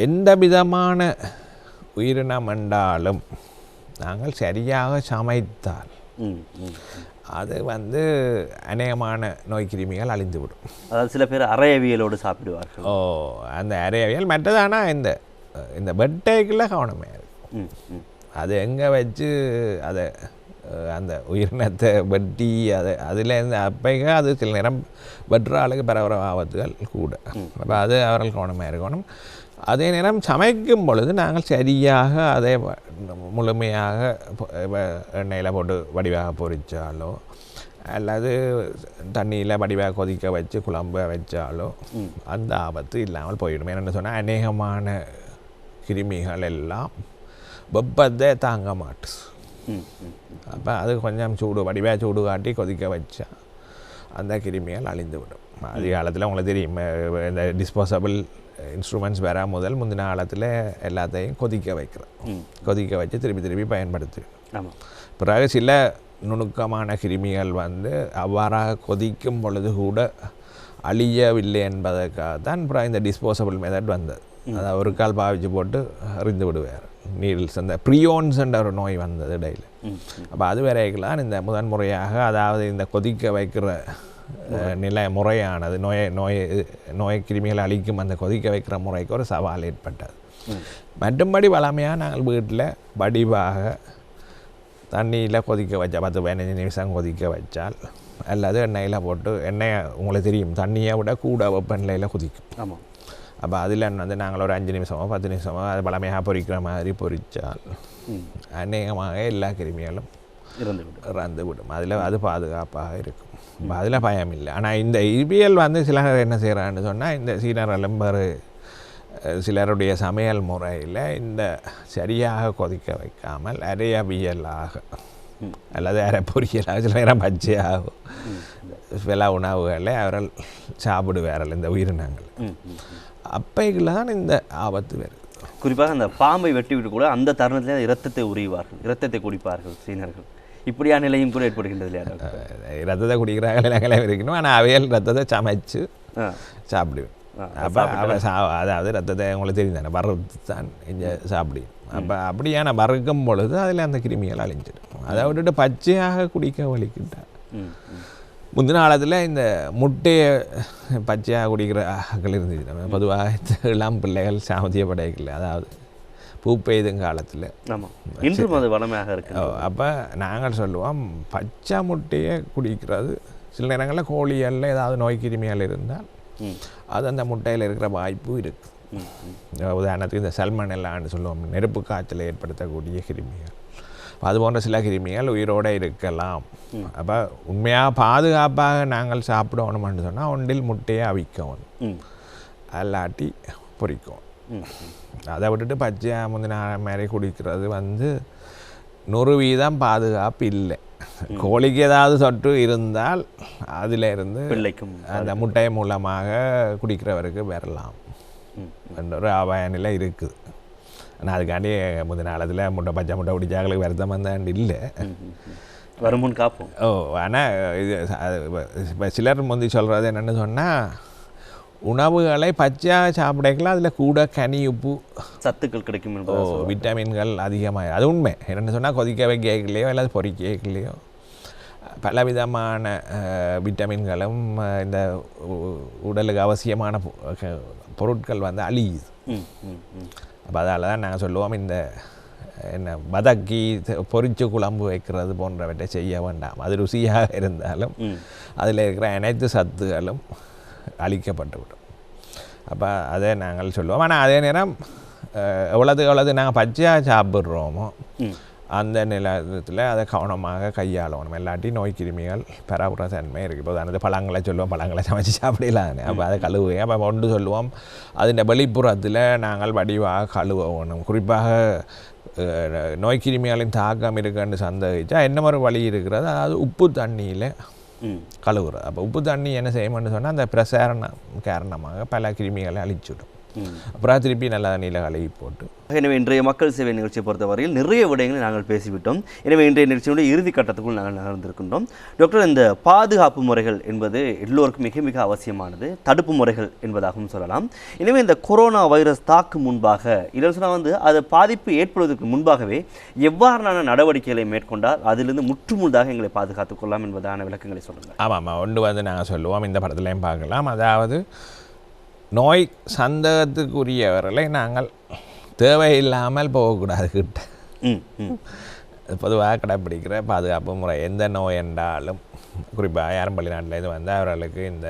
[SPEAKER 2] எந்த விதமான உயிரினம் என்றாலும் நாங்கள் சரியாக சமைத்தால் அது அநேகமான நோய் கிருமிகள் அழிந்துவிடும்.
[SPEAKER 1] அதாவது சில பேர் அரையவியலோடு சாப்பிடுவார்கள்.
[SPEAKER 2] அந்த அரையவியல் மற்றதானா இந்த பெட்டைக்குள்ள கவனமே இருக்கும். அது எங்கே வச்சு அதை அந்த உயிரினத்தை வெட்டி அதுலேருந்து அப்பைக்கு அது சில நேரம் வெட்டுற ஆளுக்கு பரவற ஆபத்துகள் கூட. அப்போ அது அவர்கள் கவனமாக இருக்கணும். அதே நேரம் சமைக்கும் பொழுது நாங்கள் சரியாக அதை முழுமையாக எண்ணெயில் போட்டு வடிவாக பொரித்தாலோ அல்லது தண்ணியில் வடிவாக கொதிக்க வச்சு குழம்ப வச்சாலோ அந்த ஆபத்து இல்லாமல் போயிடும். என்னென்னு சொன்னால், அநேகமான கிருமிகள் எல்லாம் வெப்பத்தை தாங்க மாட்டுது. அப்போ அது கொஞ்சம் வடிவாக சூடு காட்டி கொதிக்க வச்சா அந்த கிருமிகள் அழிந்து விடும். அதிகாலத்தில் உங்களுக்கு தெரியும், இந்த டிஸ்போசபிள் இன்ஸ்ட்ருமெண்ட்ஸ் வேற முந்தின காலத்தில் எல்லாத்தையும் கொதிக்க வைக்கிறோம். கொதிக்க வச்சு திருப்பி பயன்படுத்து. பிறகு சில நுணுக்கமான கிருமிகள் அவ்வாறாக கொதிக்கும் பொழுது கூட அழியவில்லை என்பதற்காக தான் அப்புறம் இந்த டிஸ்போசபிள் மெத்தட் வந்தது. அதை ஒரு கால் பாவிச்சு போட்டு அறிந்து விடுவார். நீடில்ஸ், அந்த ப்ரியோன்ஸ்ன்ற ஒரு நோய் வந்தது இடையில். அப்போ அது வரைக்கெல்லாம் இந்த முதன்முறையாக, அதாவது இந்த கொதிக்க வைக்கிற நிலை முறையானது நோய் கிருமிகளை அழிக்கும் அந்த கொதிக்க வைக்கிற முறைக்கு ஒரு சவால் ஏற்பட்டது. மற்றும்படி வளமையாக நாங்கள் வீட்டில் வடிவாக தண்ணியில் கொதிக்க வச்சா 10-15 நிமிஷம் கொதிக்க வச்சால் அல்லது எண்ணெயில் போட்டு, எண்ணெயை உங்களுக்கு தெரியும் தண்ணியை விட கூட வெப்பநிலையில் கொதிக்கும். ஆமாம். அப்போ அதில் நாங்கள் ஒரு 5 நிமிஷமோ 10 நிமிஷமோ அது பழமையாக பொரிக்கிற மாதிரி பொரித்தால் அநேகமாக எல்லா கிருமிகளும் இறந்து விடும். அதில் அது பாதுகாப்பாக இருக்கும். அதில் பயம் இல்லை. ஆனால் இந்த இவியல் சிலர் என்ன செய்கிறான்னு சொன்னால், இந்த சீனர் எலும்பரு சிலருடைய சமையல் முறையில் இந்த சரியாக கொதிக்க வைக்காமல் அரையவியலாக அல்லது அரை பொரியலாக சில நேரம் பச்சையாகும் சில உணவுகளை அவர்கள் சாப்பிடுவார்கள் இந்த உயிரினங்கள். அப்பைக்குள்ள தான் இந்த ஆபத்து வருது.
[SPEAKER 1] குறிப்பாக அந்த பாம்பை வெட்டி விட்டு கூட அந்த தருணத்தில் இரத்தத்தை உரிவார்கள், இரத்தத்தை குடிப்பார்கள் சீனர்கள். இப்படியான நிலையும் கூட ஏற்படுகின்றது இல்லையா?
[SPEAKER 2] ரத்தத்தை குடிக்கிறார்கள் இலங்கையில் இருக்கணும். ஆனால் அவையல் ரத்தத்தை சமைச்சு சாப்பிடுவேன். அப்போ அதாவது ரத்தத்தை உங்களுக்கு தெரியும் தானே, வறுத்து தான் இங்கே சாப்பிடுவேன். அப்போ அப்படியான வறுக்கும் பொழுது அதில் அந்த கிருமிகள் அழிஞ்சிடும். அதை விட்டுட்டு பச்சையாக குடிக்க வலிக்கிட்டார். முந்தின காலத்தில் இந்த முட்டையை பச்சையாக குடிக்கிற ஆக்கள் இருந்துச்சு. நம்ம பொதுவாக இளம் பிள்ளைகள் சாமதிய படைக்கல, அதாவது பூ பெய்தும் காலத்தில்.
[SPEAKER 1] ஆமாம், இன்றும் அது வளமையாக இருக்கு.
[SPEAKER 2] அப்போ நாங்கள் சொல்லுவோம் பச்சை முட்டையை குடிக்கிறது சில நேரங்களில் கோழிகளில் ஏதாவது நோய் கிருமிகள் இருந்தால் அது அந்த முட்டையில் இருக்கிற வாய்ப்பு இருக்குது. உதாரணத்துக்கு இந்த சல்மனெல்லான்னு சொல்லுவோம், நெருப்பு காய்ச்சலை ஏற்படுத்தக்கூடிய கிருமிகள். அது போன்ற சில கிருமிகள் உயிரோடு இருக்கலாம். அப்போ உண்மையாக பாதுகாப்பாக நாங்கள் சாப்பிடணும்னு சொன்னால் ஒன்றில் முட்டையை அவிக்கணும், அல்லாட்டி பொரிக்கும். அதை விட்டுட்டு பச்சையாக முந்தின மாதிரி குடிக்கிறது 100% பாதுகாப்பு இல்லை. கோழிக்கு ஏதாவது சொட்டு இருந்தால் அதிலிருந்து
[SPEAKER 1] பிள்ளைக்கும்
[SPEAKER 2] அந்த முட்டை மூலமாக குடிக்கிறவருக்கு வரலாம் என்ற ஒரு அபாய நிலை இருக்குது. ஆனால் அதுக்காண்டி முந்தின காலத்தில் பச்சை முட்டை குடிச்சாங்களுக்கு வருத்தம் வந்தாண்டு இல்லை,
[SPEAKER 1] வருமுன் காப்போம்.
[SPEAKER 2] ஆனால் இது இப்போ சிலர் முந்தி சொல்கிறது என்னென்னு சொன்னால் உணவுகளை பச்சையாக சாப்பிடக்கலாம், அதில் கூட கனி உப்பு
[SPEAKER 1] சத்துக்கள் கிடைக்கும்,
[SPEAKER 2] விட்டமின்கள் அதிகமாக. அது உண்மை. என்னென்னு சொன்னால் கொதிக்க வைக்கலையோ அல்லது பொறிக்கலையோ பலவிதமான விட்டமின்களும் இந்த உடலுக்கு அவசியமான பொருட்கள் அழியுது. அப்போ அதால் தான் நாங்கள் சொல்லுவோம் இந்த வதக்கி பொரிச்சு குழம்பு வைக்கிறது போன்றவற்றை செய்ய வேண்டாம். அது ருசியாக இருந்தாலும் அதில் இருக்கிற அனைத்து சத்துகளும் அழிக்கப்பட்டுவிடும். அப்போ அதை நாங்கள் சொல்லுவோம். ஆனால் அதே நேரம் எவ்வளவு நாங்கள் பச்சையாக சாப்பிட்றோமோ அந்த நிலத்தில் அதை கவனமாக கையாளணும், இல்லாட்டி நோய் கிருமிகள் பரவுற தன்மை இருக்குது. இப்போ அதாவது பழங்களை சொல்லுவோம், பழங்களை சமைச்சு சாப்பிடலாம். அப்போ அதை கழுவுக. அப்போ ஒன்று சொல்லுவோம், அதில் வெளிப்புறத்தில் நாங்கள் வடிவாக கழுவணும். குறிப்பாக நோய் கிருமிகளின் தாக்கம் இருக்குன்னு சந்தேகிச்சா என்ன ஒரு வழி இருக்கிறது, அதாவது உப்பு தண்ணியில் கழுவுறது. அப்போ உப்பு தண்ணி என்ன செய்யணும்னு சொன்னால் அந்த பிரசாரணம் காரணமாக பல கிருமிகளை அழிச்சுடும். அப்புறம் திருப்பி நல்ல தண்ணியில் கழுவி போட்டு.
[SPEAKER 1] எனவே இன்றைய மக்கள் சேவை நிகழ்ச்சியை பொறுத்தவரையில் நிறைய விடயங்களை நாங்கள் பேசிவிட்டோம். எனவே இன்றைய நிகழ்ச்சியுடைய இறுதி கட்டத்துக்குள் நாங்கள் நகர்ந்திருக்கின்றோம். டாக்டர், இந்த பாதுகாப்பு முறைகள் என்பது எல்லோருக்கும் மிக மிக அவசியமானது, தடுப்பு முறைகள் என்பதாகவும் சொல்லலாம். எனவே இந்த கொரோனா வைரஸ் தாக்கும் முன்பாக இல்லை சொன்னால் அது பாதிப்பு ஏற்படுவதற்கு முன்பாகவே எவ்வாறான நடவடிக்கைகளை மேற்கொண்டால் அதிலிருந்து முற்றுமுழுதாக எங்களை பாதுகாத்துக் கொள்ளலாம் என்பதான விளக்கங்களை சொல்லுங்கள்.
[SPEAKER 2] ஆமாம், ஒன்று நாங்கள் சொல்லுவோம், இந்த படத்துலையும் பார்க்கலாம். அதாவது நோய் சந்தேகத்துக்குரியவர்களை நாங்கள் தேவையில்லாமல் போகக்கூடாது கிட்ட. பொதுவாக கடைப்பிடிக்கிற பாதுகாப்பு முறை எந்த நோய் என்றாலும், குறிப்பாக யாரும் வெளிநாட்டில் இது அவர்களுக்கு இந்த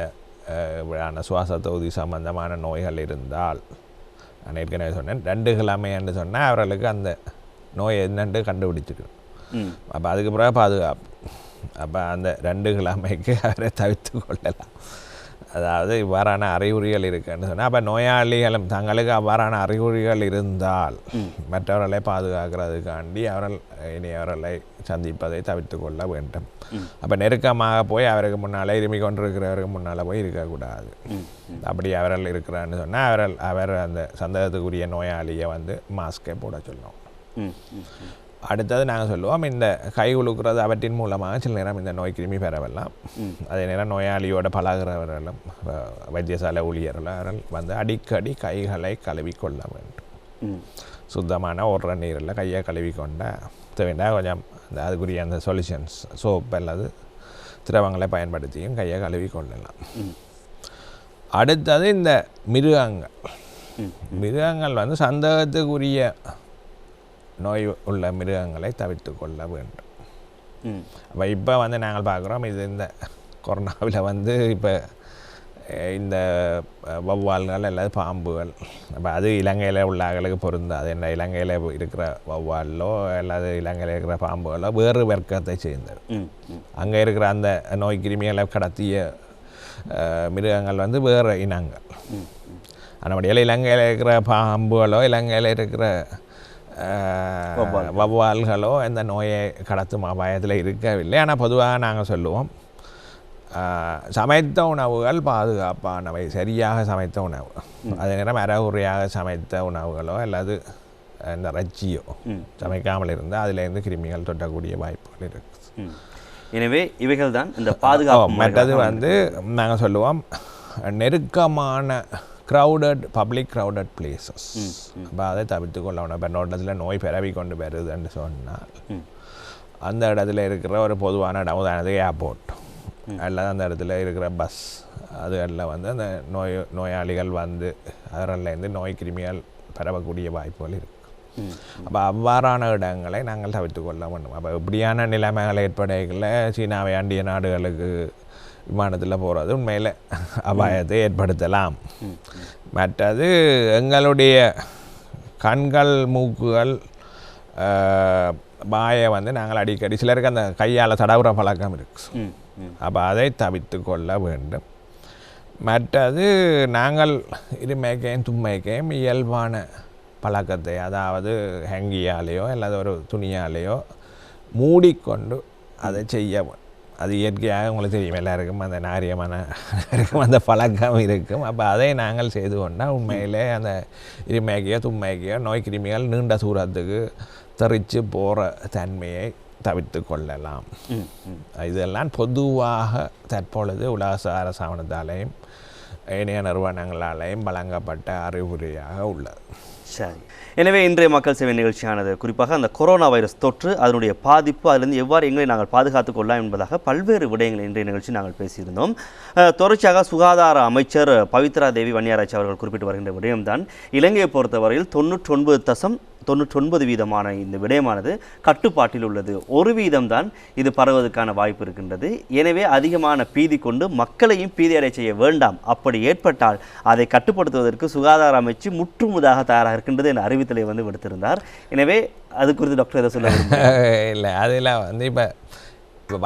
[SPEAKER 2] சுவாச தொகுதி சம்பந்தமான நோய்கள் இருந்தால், நான் ஏற்கனவே சொன்னேன் 2 கிழமைன்னு சொன்னால் அவர்களுக்கு அந்த நோய் என்னென்று கண்டுபிடிச்சிக்கணும். அப்போ அதுக்கு பிறகு பாதுகாப்பு. அப்போ அந்த 2 கிழமைக்கு அவரை தவிர்த்து கொள்ளலாம். அதாவது இவ்வாறான அறிகுறிகள் இருக்குன்னு சொன்னால், அப்போ நோயாளிகளும் தங்களுக்கு அவ்வாறான அறிகுறிகள் இருந்தால் மற்றவர்களை பாதுகாக்கிறதுக்காண்டி அவர்களை சந்திப்பதை தவிர்த்து கொள்ள வேண்டும். அப்போ நெருக்கமாக போய் அவருக்கு முன்னால் இருமி கொண்டிருக்கிறவருக்கு முன்னால் போய் இருக்கக்கூடாது. அப்படி அவர்கள் இருக்கிறான்னு சொன்னால் அவர் அந்த சந்தேகத்துக்குரிய நோயாளியை மாஸ்கை போட சொல்லுவோம். அடுத்தது நாங்கள் சொல்லுவோம், இந்த கை உழுக்கிறது அவற்றின் மூலமாக சில நேரம் இந்த நோய் கிருமி பெறவெல்லாம். அதே நேரம் நோயாளியோட பழகிறவர்களும் வைத்தியசாலை ஊழியர்கள் அடிக்கடி கைகளை கழுவிக்கொள்ள வேண்டும். சுத்தமான ஓடுற நீரில் கையை கழுவிக்கொண்ட தேவைண்டா கொஞ்சம் அதுக்குரிய அந்த சொல்யூஷன்ஸ் சோப் அல்லது திரவங்களை பயன்படுத்தியும் கையை கழுவிக்கொள்ளலாம். அடுத்தது இந்த மிருகங்கள் சந்தேகத்துக்குரிய நோய் உள்ள மிருகங்களை தவிர்த்து கொள்ள வேண்டும். அப்போ இப்போ நாங்கள் பார்க்குறோம், இது இந்த கொரோனாவில் இப்போ இந்த வௌவால்கள் அல்லது பாம்புகள். அப்போ அது இலங்கையில் உள்ள ஆளுக்கு பொருந்தாது. என்ன இலங்கையில் இருக்கிற வௌவாலோ அல்லது இலங்கையில் இருக்கிற பாம்புகளோ வேறு வர்க்கத்தை சேர்ந்தது. அங்கே இருக்கிற அந்த நோய் கிருமிகளை கடத்திய மிருகங்கள் வேறு இனங்கள். அதன்படியால் இலங்கையில் இருக்கிற பாம்புகளோ இலங்கையில் இருக்கிற வௌவால்களோ இந்த நோயை கடத்தும் அபாயத்தில் இருக்கவில்லை. ஆனால் பொதுவாக நாங்கள் சொல்லுவோம், சமைத்த உணவுகள் பாதுகாப்பானவை, சரியாக சமைத்த உணவு. அதே நேரம் அறகுறையாக சமைத்த உணவுகளோ அல்லது இந்த இறைச்சியோ சமைக்காமல் இருந்தால் அதிலேருந்து கிருமிகள் தொட்டக்கூடிய வாய்ப்புகள் இருக்குது.
[SPEAKER 1] எனவே இவைகள் தான் இந்த பாதுகாப்பு.
[SPEAKER 2] மற்றது நாங்கள் சொல்லுவோம், நெருக்கமான பப்ளிக் க்ரௌடட் பிளேசஸ். அப்போ அதை தவிர்த்து கொள்ளணும். இப்போ நோட்டத்தில் நோய் பரவி கொண்டு வருதுன்னு சொன்னால் அந்த இடத்துல இருக்கிற ஒரு பொதுவான இடம், உதாரணத்துக்கு ஏர்போர்ட். அல்லது அந்த இடத்துல இருக்கிற பஸ் அதுகளில் வந்து அந்த நோயாளிகள் வந்து அதனாலேருந்து நோய் கிருமிகள் பரவக்கூடிய வாய்ப்புகள் இருக்குது. அப்போ அவ்வாறான இடங்களை நாங்கள் தவிர்த்து கொள்ள வேண்டும். அப்போ இப்படியான நிலைமைகள் ஏற்படைகளில் சீனாவை அண்டிய நாடுகளுக்கு விமானத்தில் போகிறது உண்மையில் அபாயத்தை ஏற்படுத்தலாம். மற்றது எங்களுடைய கண்கள் மூக்குகள் வாயை வந்து நாங்கள் அடிக்கடி சிலருக்கு அந்த கையால் தடவுற பழக்கம் இருக்குது. அப்போ அதை தவிர்த்து கொள்ள வேண்டும். மற்றது நாங்கள் இருமைக்கையும் தும்மைக்கையும் இயல்பான பழக்கத்தை, அதாவது ஹேங்கியாலேயோ அல்லது ஒரு துணியாலேயோ மூடிக்கொண்டு அதை செய்ய, அது இயற்கையாக உங்களுக்கு தெரியும், எல்லாருக்கும் அந்த நாரியமான அந்த பழக்கம் இருக்கும். அப்போ அதை நாங்கள் செய்து கொண்டால் உண்மையிலே அந்த இருமைக்கையோ தும்மைக்கையோ நோய் கிருமிகள் நீண்ட தூரத்துக்கு தெரிச்சு போகிற தன்மையை தவிர்த்து கொள்ளலாம். இதெல்லாம் பொதுவாக தற்பொழுது உலக சுகாதார ஸ்தாபனத்தாலேயும் ஏனைய நிறுவனங்களாலேயும் வழங்கப்பட்ட அறிவுரையாக உள்ளது.
[SPEAKER 1] சரி, எனவே இன்றைய மக்கள் சேவை நிகழ்ச்சியானது குறிப்பாக அந்த கொரோனா வைரஸ் தொற்று, அதனுடைய பாதிப்பு, அதிலிருந்து எவ்வாறு எங்களை நாங்கள் பாதுகாத்துக் கொள்ளலாம் என்பதாக பல்வேறு விடயங்கள் இன்றைய நிகழ்ச்சி நாங்கள் பேசியிருந்தோம். தொடர்ச்சியாக சுகாதார அமைச்சர் பவித்ரா தேவி வன்னியாராய்ச்சி அவர்கள் குறிப்பிட்டு வருகின்ற விடயம்தான், இலங்கையை பொறுத்தவரையில் 99% இந்த விடயமானது கட்டுப்பாட்டில் உள்ளது. 1% தான் இது பரவுவதற்கான வாய்ப்பு இருக்கின்றது. எனவே அதிகமான பீதி கொண்டு மக்களையும் பீதியடை செய்ய வேண்டாம். அப்படி ஏற்பட்டால் அதை கட்டுப்படுத்துவதற்கு சுகாதார அமைச்சு முற்றுமுதாக தயாராக இருக்கின்றது என்ற அறிவித்தலை வந்து விடுத்திருந்தார். எனவே அது குறித்து டாக்டர் எதை சொல்ல
[SPEAKER 2] இல்லை, அதில் வந்து இப்போ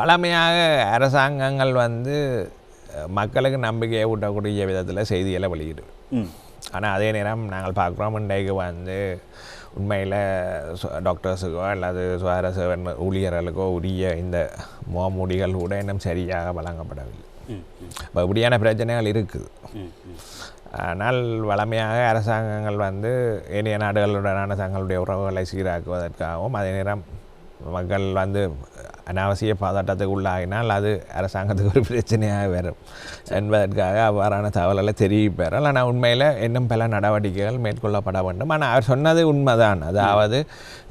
[SPEAKER 2] வளமையாக அரசாங்கங்கள் வந்து மக்களுக்கு நம்பிக்கையை ஊட்டக்கூடிய விதத்தில் செய்திகளை வெளியிடும். ஆனால் அதே நேரம் நாங்கள் பார்க்குறோம், இன்றைக்கு வந்து உண்மையில் டாக்டர்ஸுக்கோ அல்லது சுகாதார சேவை ஊழியர்களுக்கோ உரிய இந்த முகமூடிகள் கூட இன்னும் சரியாக வழங்கப்படவில்லை. இப்போ இப்படியான பிரச்சனைகள் இருக்குது. ஆனால் வளமையாக அரசாங்கங்கள் வந்து ஏனைய நாடுகளுடனான தங்களுடைய உறவுகளை சீராக்குவதற்காகவும் அதே நேரம் மக்கள் வந்து அனாவசிய பதட்டத்துக்கு உள்ளாகினால் அது அரசாங்கத்துக்கு ஒரு பிரச்சனையாக வரும் என்பதற்காக அவ்வாறான தகவல்களை தெரிவிப்பார்கள். ஆனால் உண்மையில் இன்னும் பல நடவடிக்கைகள் மேற்கொள்ளப்பட வேண்டும். ஆனால் அவர் சொன்னது உண்மைதான். அதாவது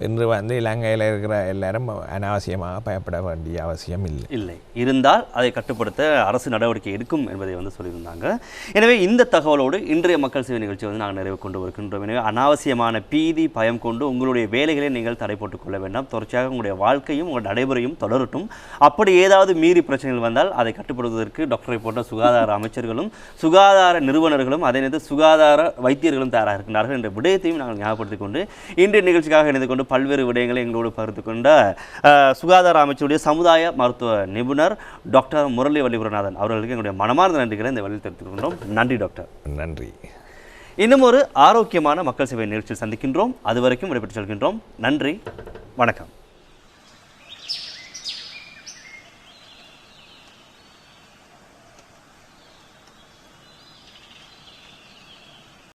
[SPEAKER 2] இன்று வந்து இலங்கையில் இருக்கிற எல்லாரும் அனாவசியமாக பயப்பட வேண்டிய அவசியம் இல்லை.
[SPEAKER 1] இருந்தால் அதை கட்டுப்படுத்த அரசு நடவடிக்கை எடுக்கும் என்பதை வந்து சொல்லியிருந்தாங்க. எனவே இந்த தகவலோடு இன்றைய மக்கள் சேவை நிகழ்ச்சி வந்து நாங்கள் நிறைவு கொண்டு வருகின்றோம். எனவே அனாவசியமான பீதி பயம் கொண்டு உங்களுடைய வேலைகளை நீங்கள் தடை போட்டுக் கொள்ள வேண்டாம். தொடர்ச்சியாக உங்களுடைய வாழ்க்கையும் உங்கள் நடைமுறையும் தொடரட்டும். அப்படி ஏதாவது மீறி பிரச்சனைகள் வந்தால் அதை கட்டுப்படுத்துவதற்கு டாக்டரை போன்ற சுகாதார அமைச்சர்களும் சுகாதார நிறுவனர்களும் அதே நேரத்தில் சுகாதார வைத்தியர்களும் தயாராக இருக்கின்றார்கள் என்ற விடயத்தையும் நாங்கள் ஞாபகப்படுத்திக் கொண்டு இன்றைய நிகழ்ச்சிக்காக இணைந்து கொண்டு பல்வேறு விடயங்களை எங்களோடு பகிர்ந்து கொண்ட சுகாதார அமைச்சருடைய சமுதாய மருத்துவ நிபுணர் டாக்டர் முரளி வள்ளிபுரநாதன் அவர்களுக்கு எங்களுடைய மனமார்ந்த நன்றிகளை இந்த வழியில் தெரிவித்துக் கொண்டோம். நன்றி டாக்டர்.
[SPEAKER 2] நன்றி.
[SPEAKER 1] இன்னும் ஒரு ஆரோக்கியமான மக்கள் சேவை நிகழ்ச்சியில் சந்திக்கின்றோம். அதுவரைக்கும் விடைபெற்று செல்கின்றோம். நன்றி, வணக்கம்.